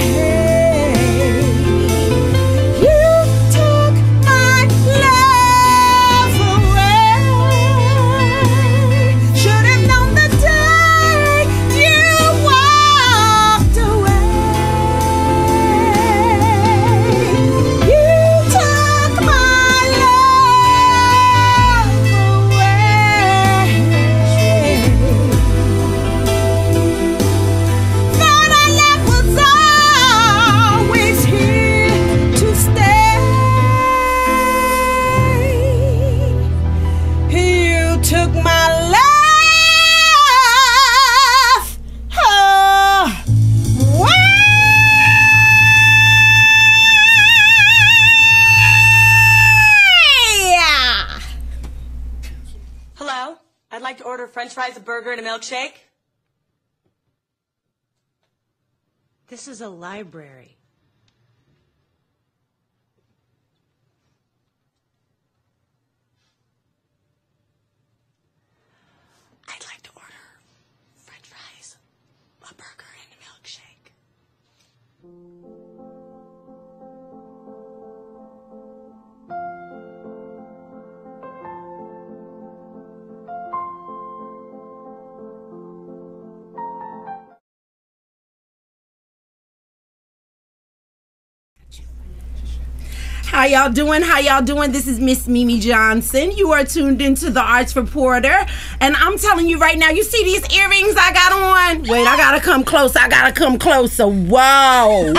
[SPEAKER 11] You took my love away. Should have known the day you walked away. You took my love away. Thought our love was always here to stay. You took my love away.
[SPEAKER 12] Hello? I'd like to order french fries, a burger, and a milkshake. This is a library. I'd like to order french fries, a burger, and a milkshake.
[SPEAKER 2] How y'all doing? How y'all doing? This is Miss Mimi Johnson. You are tuned into the Arts Reporter. And I'm telling you right now, you see these earrings I got on? Wait, I gotta come close. I gotta come closer. Whoa.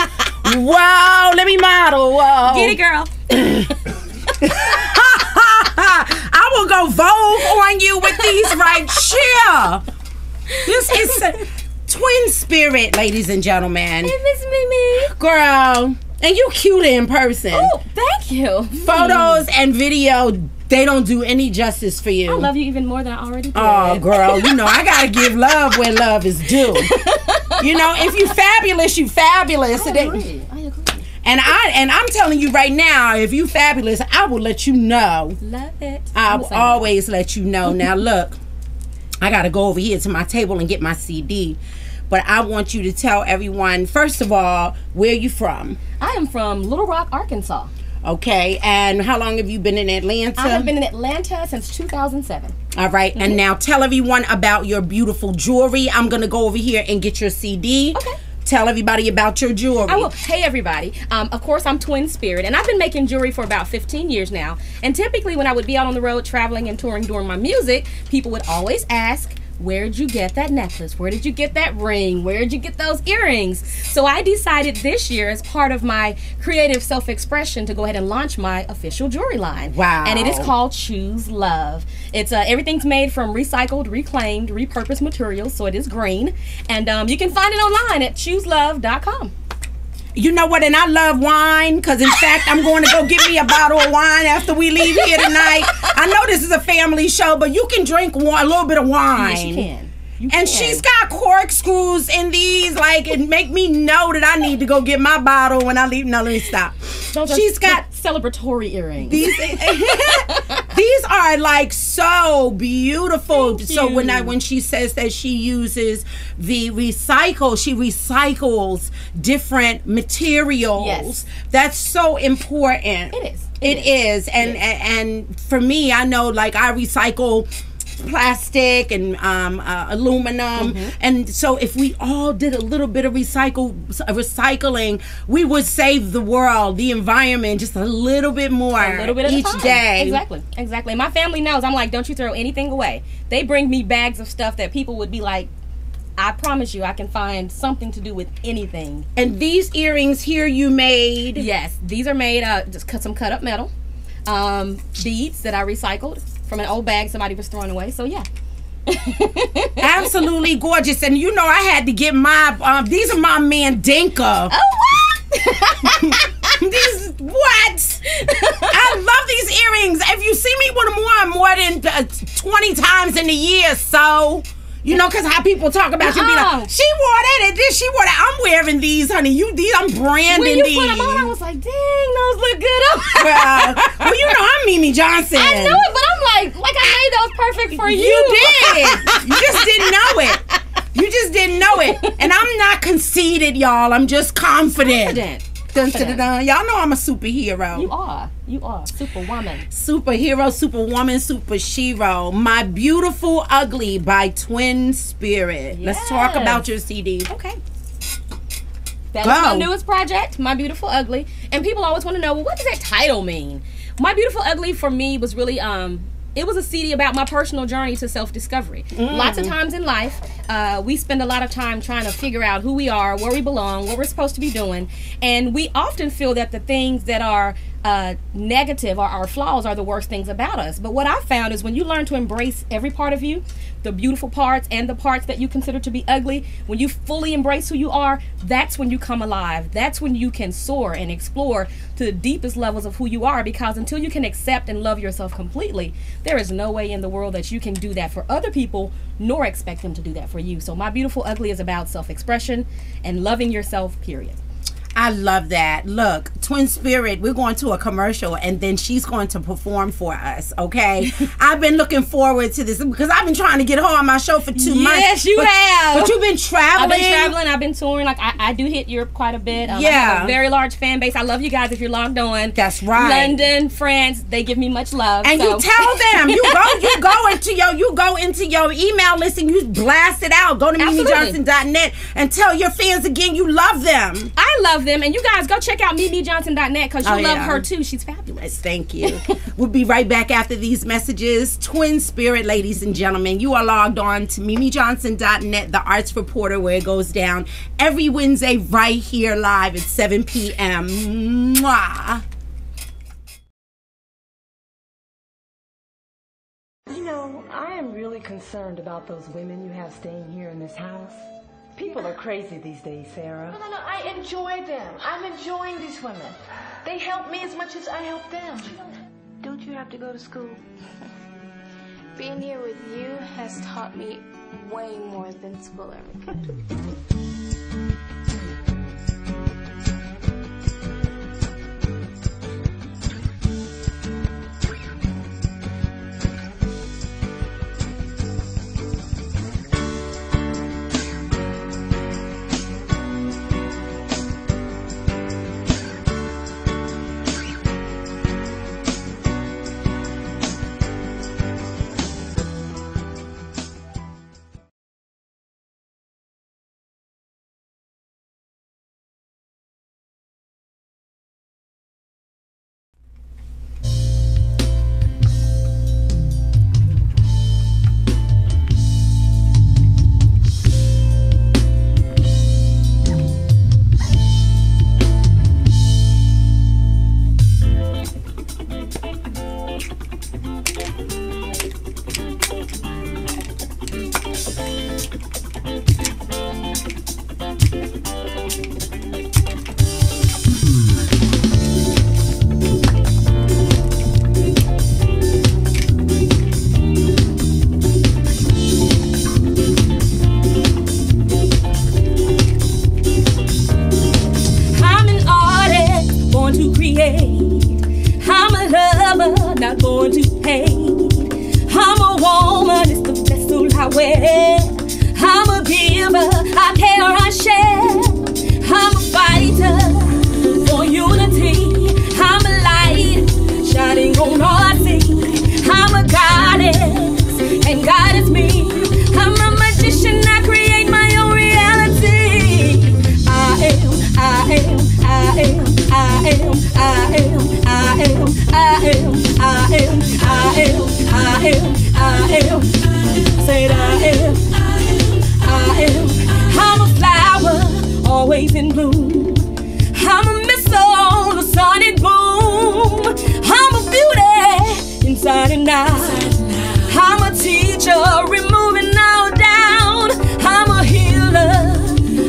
[SPEAKER 2] Whoa. Let me model. Whoa.
[SPEAKER 13] Get it, girl.
[SPEAKER 2] I will go Vogue on you with these right here. This is Twin Spirit, ladies and gentlemen.
[SPEAKER 13] Hey, Miss Mimi.
[SPEAKER 2] Girl. And you cute in person.
[SPEAKER 13] Oh, thank you.
[SPEAKER 2] Photos and video, they don't do any justice for you.
[SPEAKER 13] I love you even more than I already did.
[SPEAKER 2] Oh, girl, you know, I gotta give love where love is due. You know, if you fabulous, you fabulous.
[SPEAKER 13] I agree.
[SPEAKER 2] And I'm telling you right now, if you fabulous, I will let you know.
[SPEAKER 13] Love it.
[SPEAKER 2] I will always let you know. Now look, I gotta go over here to my table and get my CD. But I want you to tell everyone, first of all, where you from?
[SPEAKER 13] I am from Little Rock, Arkansas.
[SPEAKER 2] Okay, and how long have you been in Atlanta?
[SPEAKER 13] I have been in Atlanta since 2007.
[SPEAKER 2] All right, and now tell everyone about your beautiful jewelry. I'm going to go over here and get your CD.
[SPEAKER 13] Okay.
[SPEAKER 2] Tell everybody about your jewelry.
[SPEAKER 13] I will. Hey, everybody. Of course, I'm Twin Spirit, and I've been making jewelry for about 15 years now. And typically, when I would be out on the road traveling and touring during my music, people would always ask, where'd you get that necklace? Where did you get that ring? Where'd you get those earrings? So I decided this year, as part of my creative self-expression, to go ahead and launch my official jewelry line.
[SPEAKER 2] Wow.
[SPEAKER 13] And it is called Choose Love. It's everything's made from recycled, reclaimed, repurposed materials, so it is green. And you can find it online at chooselove.com.
[SPEAKER 2] You know what? And I love wine, because in fact, I'm going to go get me a bottle of wine after we leave here tonight. I know this is a family show, but you can drink a little bit of wine.
[SPEAKER 13] Yes, you can.
[SPEAKER 2] And she's got corkscrews in these, like, it make me know that I need to go get my bottle when I leave. No, let me stop.
[SPEAKER 13] She's got celebratory earrings.
[SPEAKER 2] These are like so beautiful. So when she says that she uses the recycle, she recycles different materials.
[SPEAKER 13] Yes.
[SPEAKER 2] That's so important.
[SPEAKER 13] It is.
[SPEAKER 2] It is. And for me, I know, like, I recycle plastic and aluminum, and so if we all did a little bit of recycling, we would save the world, the environment, just a little bit more,
[SPEAKER 13] a little bit
[SPEAKER 2] each day.
[SPEAKER 13] Exactly. My family knows. I'm like, don't you throw anything away. They bring me bags of stuff that people would be like, I promise you I can find something to do with anything.
[SPEAKER 2] And these earrings here you made?
[SPEAKER 13] Yes, these are made just some cut up metal beads that I recycled from an old bag somebody was throwing away. So yeah.
[SPEAKER 2] Absolutely gorgeous. And you know, I had to get my these are my Mandinka.
[SPEAKER 13] Oh, what?
[SPEAKER 2] These what? I love these earrings. If you see me with them more than 20 times in a year, so you know, because how people talk about you, be like, she wore that and this, she wore that. I'm wearing these, honey. I'm branding these.
[SPEAKER 13] When you put them on, I was like, dang, those look good.
[SPEAKER 2] Well, you know, I'm Mimi Johnson.
[SPEAKER 13] I know it, but I'm like I made those perfect for you.
[SPEAKER 2] You did. You just didn't know it. You just didn't know it. And I'm not conceited, y'all. I'm just confident. Dun, dun, dun. Y'all know I'm a superhero.
[SPEAKER 13] You are. Superwoman.
[SPEAKER 2] Superhero, superwoman, super shero. My Beautiful Ugly by Twin Spirit.
[SPEAKER 13] Yes.
[SPEAKER 2] Let's talk about your CD.
[SPEAKER 13] Okay. That was my newest project, My Beautiful Ugly. And people always want to know, well, what does that title mean? My Beautiful Ugly for me was really it was a CD about my personal journey to self-discovery. Lots of times in life, we spend a lot of time trying to figure out who we are, where we belong, what we're supposed to be doing. And we often feel that the things that are negative or our flaws are the worst things about us. But what I found is when you learn to embrace every part of you, the beautiful parts and the parts that you consider to be ugly, when you fully embrace who you are, that's when you come alive. That's when you can soar and explore to the deepest levels of who you are, because until you can accept and love yourself completely, there is no way in the world that you can do that for other people, nor expect them to do that for you. So My Beautiful Ugly is about self-expression and loving yourself, period.
[SPEAKER 2] I love that. Look, Twin Spirit, we're going to a commercial and then she's going to perform for us, okay? I've been looking forward to this because I've been trying to get her on my show for 2 months.
[SPEAKER 13] Yes, you have.
[SPEAKER 2] But you've been traveling.
[SPEAKER 13] I've been traveling. I've been touring. Like, I do hit Europe quite a bit. I have a very large fan base. I love you guys if you're logged on.
[SPEAKER 2] That's right.
[SPEAKER 13] London, France, they give me much love.
[SPEAKER 2] And you tell them. You go into your email list and you blast it out. Go to MimiJohnson.net and tell your fans again you love them.
[SPEAKER 13] I love love them. And you guys go check out MimiJohnson.net because you'll love
[SPEAKER 2] yeah.
[SPEAKER 13] her too. She's fabulous.
[SPEAKER 2] Thank you. We'll be right back after these messages. Twin Spirit, ladies and gentlemen. You are logged on to MimiJohnson.net, the arts reporter, where it goes down every Wednesday right here live at 7 p.m. Mwah.
[SPEAKER 14] You know, I am really concerned about those women you have staying here in this house. People are crazy these days, Sarah.
[SPEAKER 6] No, I enjoy them. I'm enjoying these women. They help me as much as I help them.
[SPEAKER 14] Don't you have to go to school?
[SPEAKER 6] Being here with you has taught me way more than school ever could.
[SPEAKER 11] Not born to hate. I'm a woman, it's the vessel I wear. I'm a giver, I care, I share. I'm a fighter for unity. I'm a light shining on all I see. I'm a goddess, and God is me. I'm a magician, I create my own reality. I am, I am, I am, I am, I am, I am, I am, I am, I am, I am, I am. Say it, I am, I am. I'm a flower, always in bloom. I'm a missile on the sun and boom. I'm a beauty inside and out. I'm a teacher, removing all doubt. I'm a healer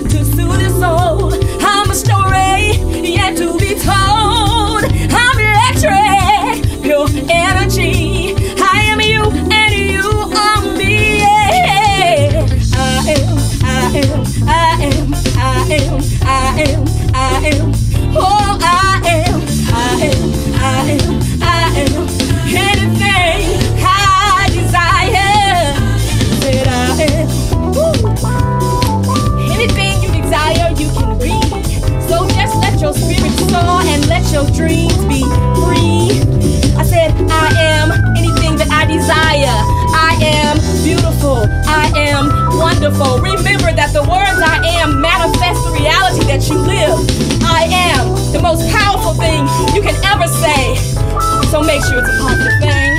[SPEAKER 11] to soothe the soul. I'm a story yet to be told. I'm electric, pure energy. I am you and you are me. Yeah. I am, I am, I am, I am, I am, I am. Oh, I am, I am, I am, I am. Anything I desire, that I am. Woo. Anything you desire, you can be. So just let your spirit soar and let your dreams be free. I said I am anything that I desire. I am beautiful. I am wonderful. Remember that the words I am manifest the reality that you live. I am the most powerful thing you can ever say. So make sure it's a positive thing.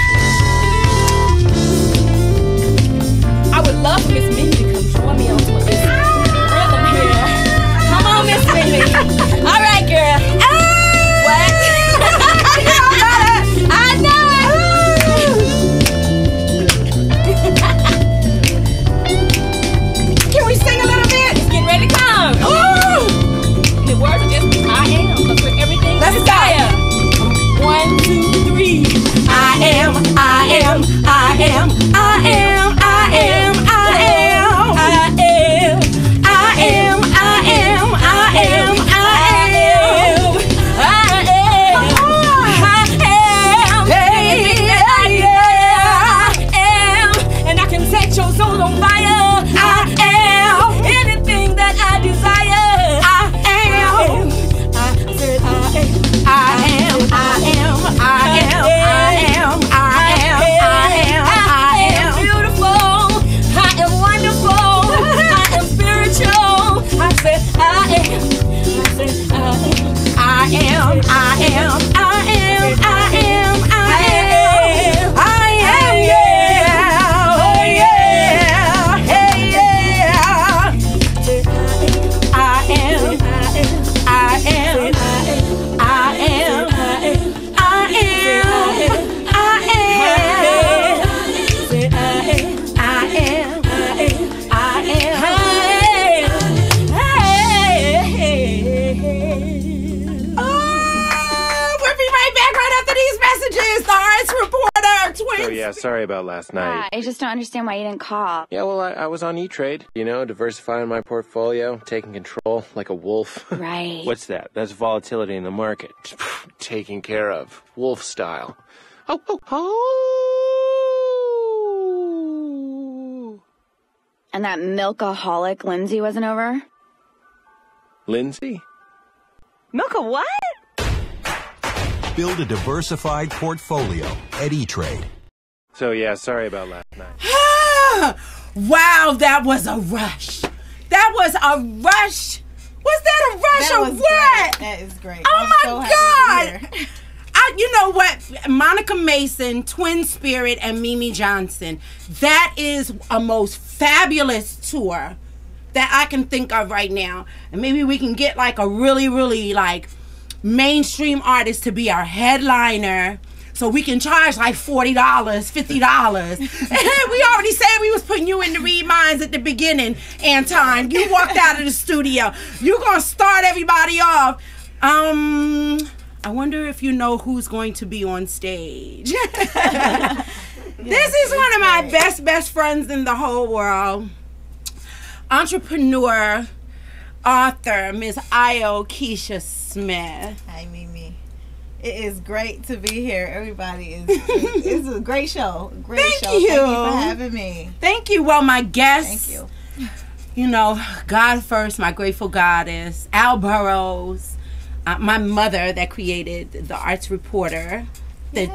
[SPEAKER 11] I would love for Miss Mimi to come join me on this rhythm here. Come on, Miss Mimi. All right, girl. What? I know it. Can we sing a little bit? It's getting ready to come. Ooh. The words are just I am. Look for everything. Let's desire. 1, 2, 3. I am. I am. I am. I am. I am. I am. I am. I am. I am. I am. I am. I am. And I can set your soul on fire. I am anything that I desire. I am. I said I am. I am. I am. I am. I am. I am. I am beautiful. I am wonderful. I am spiritual. I said I am. I said I
[SPEAKER 15] sorry about last night.
[SPEAKER 16] I just don't understand why you didn't call.
[SPEAKER 15] Yeah, well, I was on E-Trade, you know, diversifying my portfolio, taking control like a wolf.
[SPEAKER 16] Right.
[SPEAKER 15] What's that? That's volatility in the market. Taken care of. Wolf style. Oh, oh, oh.
[SPEAKER 16] And that milkaholic Lindsay wasn't over?
[SPEAKER 15] Lindsay?
[SPEAKER 16] Milka what?
[SPEAKER 17] Build a diversified portfolio at E-Trade.
[SPEAKER 15] So, yeah, sorry about last night.
[SPEAKER 2] Wow, that was a rush. That was a rush. Was that a rush or what?
[SPEAKER 18] Great. That is great.
[SPEAKER 2] Oh
[SPEAKER 18] I'm
[SPEAKER 2] my
[SPEAKER 18] so
[SPEAKER 2] God.
[SPEAKER 18] happy to hear.
[SPEAKER 2] You know what? Monica Mason, Twin Spirit, and Mimi Johnson. That is a most fabulous tour that I can think of right now. And maybe we can get like a really, really like mainstream artist to be our headliner. So we can charge like $40, $50. We already said we was putting you in the read minds at the beginning, Anton. You walked out of the studio. You're going to start everybody off. I wonder if you know who's going to be on stage. This is one of my best friends in the whole world. Entrepreneur, author, Ms. Io Keisha Smith.
[SPEAKER 18] Hi, Mimi. It is great to be here. Everybody it's a great show. Great
[SPEAKER 2] Thank
[SPEAKER 18] show.
[SPEAKER 2] you.
[SPEAKER 18] Thank you for having me.
[SPEAKER 2] Thank you. Well, my guests.
[SPEAKER 18] Thank you.
[SPEAKER 2] You know, God first, my grateful goddess, Al Burrows, my mother that created the Arts Reporter, the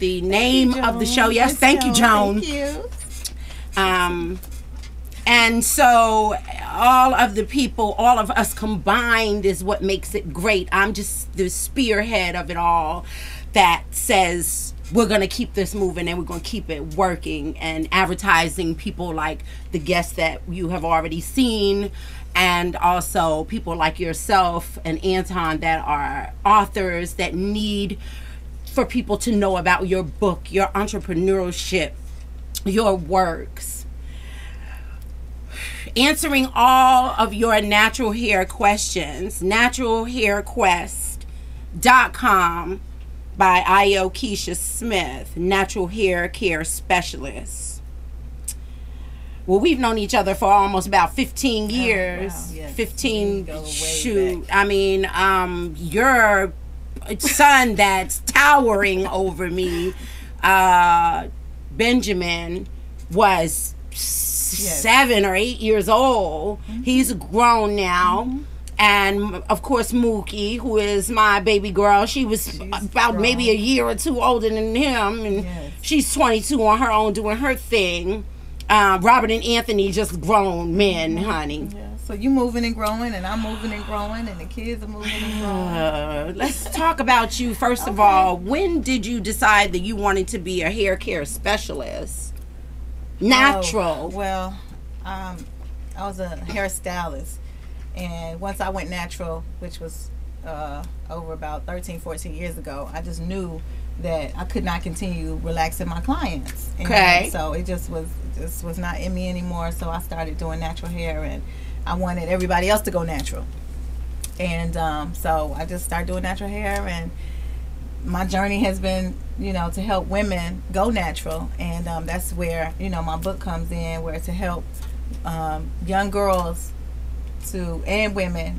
[SPEAKER 2] name of the show. Yes, thank you, Joan.
[SPEAKER 18] Thank you.
[SPEAKER 2] And so all of the people, all of us combined is what makes it great. I'm just the spearhead of it all that says we're going to keep this moving and we're going to keep it working and advertising people like the guests that you have already seen, and also people like yourself and Anton that are authors that need for people to know about your book, your entrepreneurship, your works. Answering all of your natural hair questions, naturalhairquest.com by Io Keisha Smith, natural hair care specialist. Well, we've known each other for almost about 15 years.
[SPEAKER 18] Wow, yes.
[SPEAKER 2] 15, shoot. I mean, your son that's towering over me, Benjamin, was 7 or 8 years old. He's grown now. And of course Mookie, who is my baby girl, she's about maybe a year or two older than him, and she's 22 on her own doing her thing. Robert and Anthony just grown men, honey.
[SPEAKER 18] So you moving and growing, and I'm moving and growing, and the kids are moving and growing.
[SPEAKER 2] Let's talk about you first of all. When did you decide that you wanted to be a hair care specialist? Natural.
[SPEAKER 18] Well, I was a hairstylist, and once I went natural, which was over about 13, 14 years ago, I just knew that I could not continue relaxing my clients. And so it just was not in me anymore. So I started doing natural hair, and I wanted everybody else to go natural. And so I just started doing natural hair, and my journey has been, to help women go natural, and that's where, my book comes in, where to help young girls and women,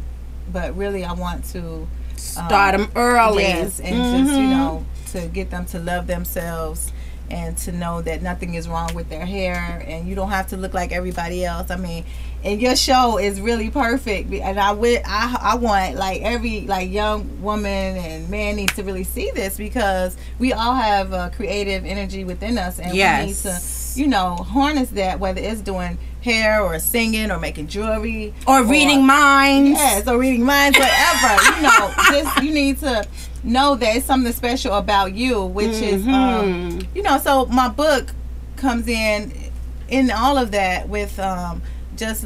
[SPEAKER 18] but really I want to
[SPEAKER 2] start them early.
[SPEAKER 18] Yes, and just, to get them to love themselves and to know that nothing is wrong with their hair, and you don't have to look like everybody else. I mean, and your show is really perfect, and I want every young woman and man needs to really see this, because we all have a creative energy within us, and we need to harness that, whether it's doing hair or singing or making jewelry
[SPEAKER 2] or reading minds.
[SPEAKER 18] Yes, or reading minds, whatever. Just you need to know that it's something special about you, which is so my book comes in all of that with just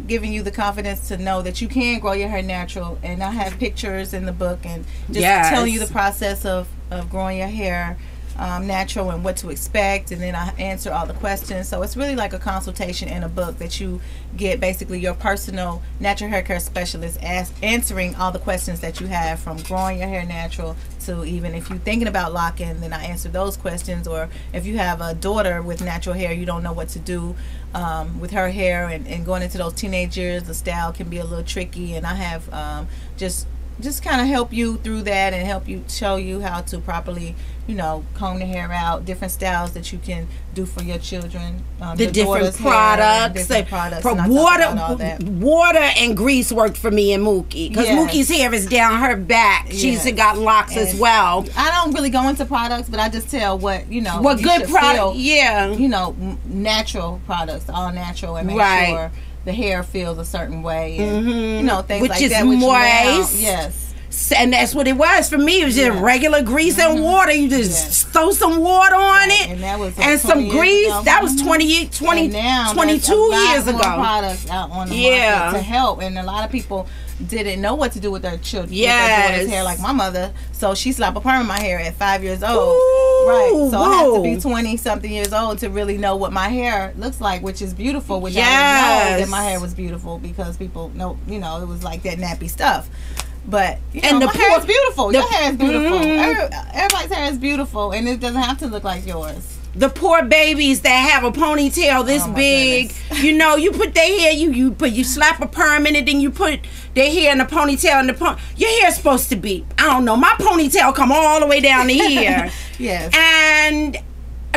[SPEAKER 18] giving you the confidence to know that you can grow your hair natural. And I have pictures in the book, and just telling you the process of growing your hair natural and what to expect, and then I answer all the questions. So it's really like a consultation in a book that you get, basically your personal natural hair care specialist answering all the questions that you have, from growing your hair natural to even if you're thinking about locking, then I answer those questions. Or if you have a daughter with natural hair, you don't know what to do with her hair, and going into those teenage years, the style can be a little tricky, and I have just kind of help you through that and help you, show you how to properly, you know, comb the hair out, different styles that you can do for your children,
[SPEAKER 2] the
[SPEAKER 18] your
[SPEAKER 2] different
[SPEAKER 18] products,
[SPEAKER 2] water and grease worked for me and Mookie, because Mookie's hair is down her back. She's got locks as well.
[SPEAKER 18] I don't really go into products, but I just tell what, you know,
[SPEAKER 2] what good product,
[SPEAKER 18] you know, natural products, all natural, and make sure the hair feels a certain way, and you know, things like that, which is moist. Yes.
[SPEAKER 2] And that's what it was for me. It was just regular grease and water. You just throw some water on it,
[SPEAKER 18] and that was
[SPEAKER 2] and some grease. That was 22 years ago.
[SPEAKER 18] Products out on the market to help, and a lot of people didn't know what to do with their children, with their daughter's hair, like my mother. So she slapped a perm in my hair at 5 years old. Right. So I have to be 20 something years old to really know what my hair looks like, which is beautiful. Which I didn't know that my hair was beautiful, because people know, you know, it was like that nappy stuff. But you know, my hair is beautiful. Your hair is beautiful. Everybody's hair is beautiful, and it doesn't have to look like yours.
[SPEAKER 2] The poor babies that have a ponytail this big, you know, you put their hair, you slap a perm in it, then you put their hair in a ponytail, and your hair's supposed to be, I don't know, my ponytail come all the way down to here.
[SPEAKER 18] Yes.
[SPEAKER 2] And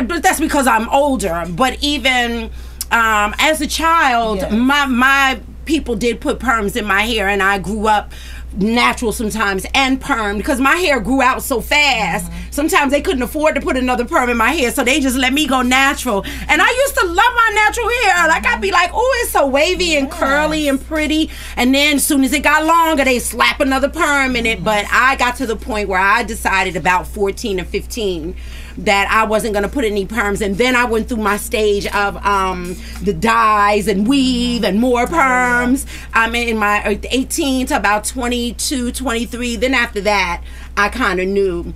[SPEAKER 2] but that's because I'm older. But even as a child, my people did put perms in my hair, and I grew up natural sometimes and perm, because my hair grew out so fast. Sometimes they couldn't afford to put another perm in my hair, so they just let me go natural. And I used to love my natural hair. Like, I'd be like, oh, it's so wavy and curly and pretty, and then as soon as it got longer, they slap another perm in it. But I got to the point where I decided about 14 or 15 that I wasn't going to put any perms, and then I went through my stage of the dyes and weave and more perms. I'm in my 18 to about 22, 23. Then after that, I kind of knew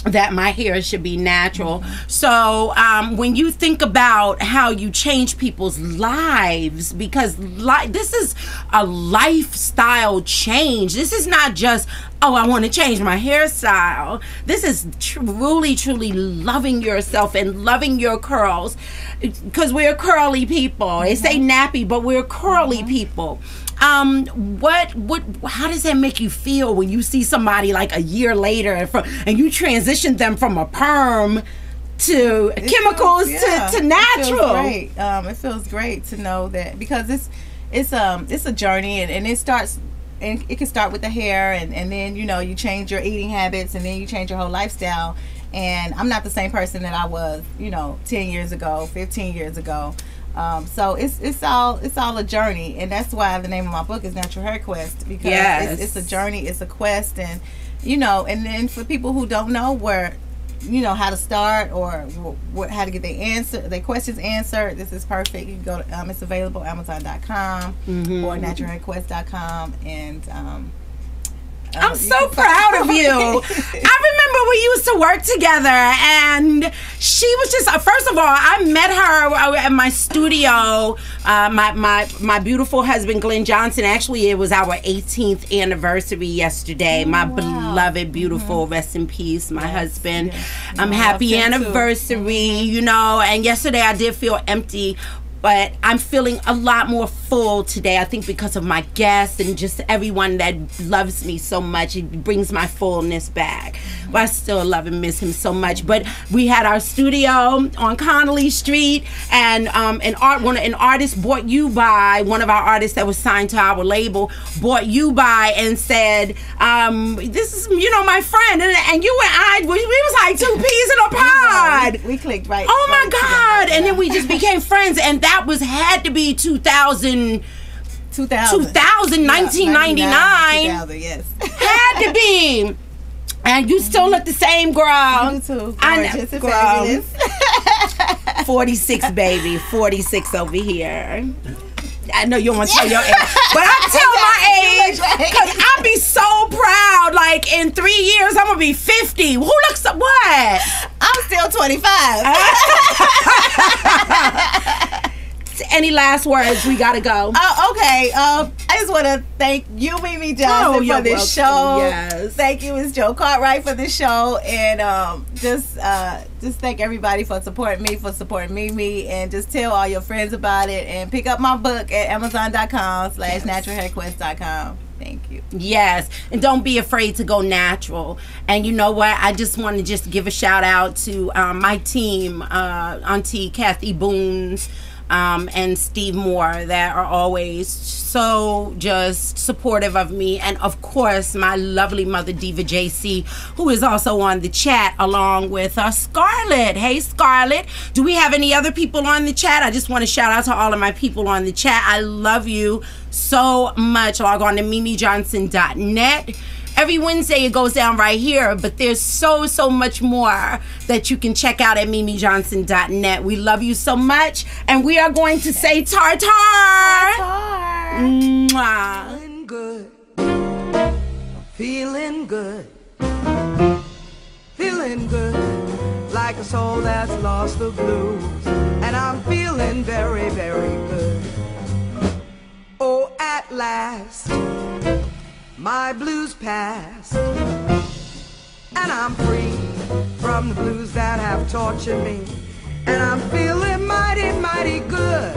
[SPEAKER 2] that my hair should be natural. So when you think about how you change people's lives, because this is a lifestyle change. This is not just, oh, I want to change my hairstyle. This is truly loving yourself and loving your curls, because we're curly people. They say nappy, but we're curly people. How does that make you feel when you see somebody like a year later and you transition them from a perm to chemicals to natural?
[SPEAKER 18] It feels great to know that, because it's a journey, and it starts, and it can start with the hair, and then, you know, you change your eating habits, and then you change your whole lifestyle. And I'm not the same person that I was, you know, 10 years ago, 15 years ago. So it's all a journey, and that's why the name of my book is Natural Hair Quest, because it's a journey, it's a quest. And you know, and then for people who don't know where, you know, how to start or how to get their questions answered, this is perfect. You can go to it's available Amazon.com or naturalhairquest.com, and
[SPEAKER 2] I'm so proud of you. I remember we used to work together, and she was just, first of all, I met her at my studio. My beautiful husband, Glenn Johnson, actually, it was our 18th anniversary yesterday. My beloved, beautiful, rest in peace, my husband. Happy anniversary, you know, and yesterday I did feel empty, but I'm feeling a lot more full today, I think, because of my guests and just everyone that loves me so much. It brings my fullness back. But I still love and miss him so much. But we had our studio on Connolly Street, and an artist brought you by, one of our artists that was signed to our label, brought you by and said, this is, you know, my friend. And you and I, we was like two peas in a pod.
[SPEAKER 18] We clicked right.
[SPEAKER 2] Oh my God. And then we just became friends. And that had to be 2000, 1999.
[SPEAKER 18] 2000, yes.
[SPEAKER 2] Had to be. And you still look the same, girl.
[SPEAKER 18] You too.
[SPEAKER 2] I know, girl. 46, baby. 46 over here. I know you don't want to tell your age, but I tell my age because I be so proud. Like in 3 years, I'm gonna be 50. Who looks up what?
[SPEAKER 18] I'm still 25.
[SPEAKER 2] Any last words? We gotta go.
[SPEAKER 18] Oh, okay. I just want to thank you, Mimi Johnson, for this show.
[SPEAKER 2] Yes.
[SPEAKER 18] Thank you, Ms. Joe Cartwright, for this show, and just thank everybody for supporting me, for supporting Mimi, and just tell all your friends about it, and pick up my book at Amazon.com/naturalhairquest.com. Thank you.
[SPEAKER 2] Yes, and don't be afraid to go natural. And you know what? I just want to just give a shout out to my team, Auntie Kathy Boones, and Steve Moore, that are always so just supportive of me, and of course my lovely mother Diva JC, who is also on the chat, along with Scarlett. Hey Scarlett, do we have any other people on the chat? I just want to shout out to all of my people on the chat. I love you so much. Log on to mimijohnson.net. Every Wednesday it goes down right here, but there's so much more that you can check out at mimijohnson.net. We love you so much, and we are going to say tartar. Mwah.
[SPEAKER 4] Feeling good. Feeling good. Feeling good. Like a soul that's lost the blues. And I'm feeling very, very good. Oh, at last, my blues past, and I'm free from the blues that have tortured me, and I'm feeling mighty, mighty good.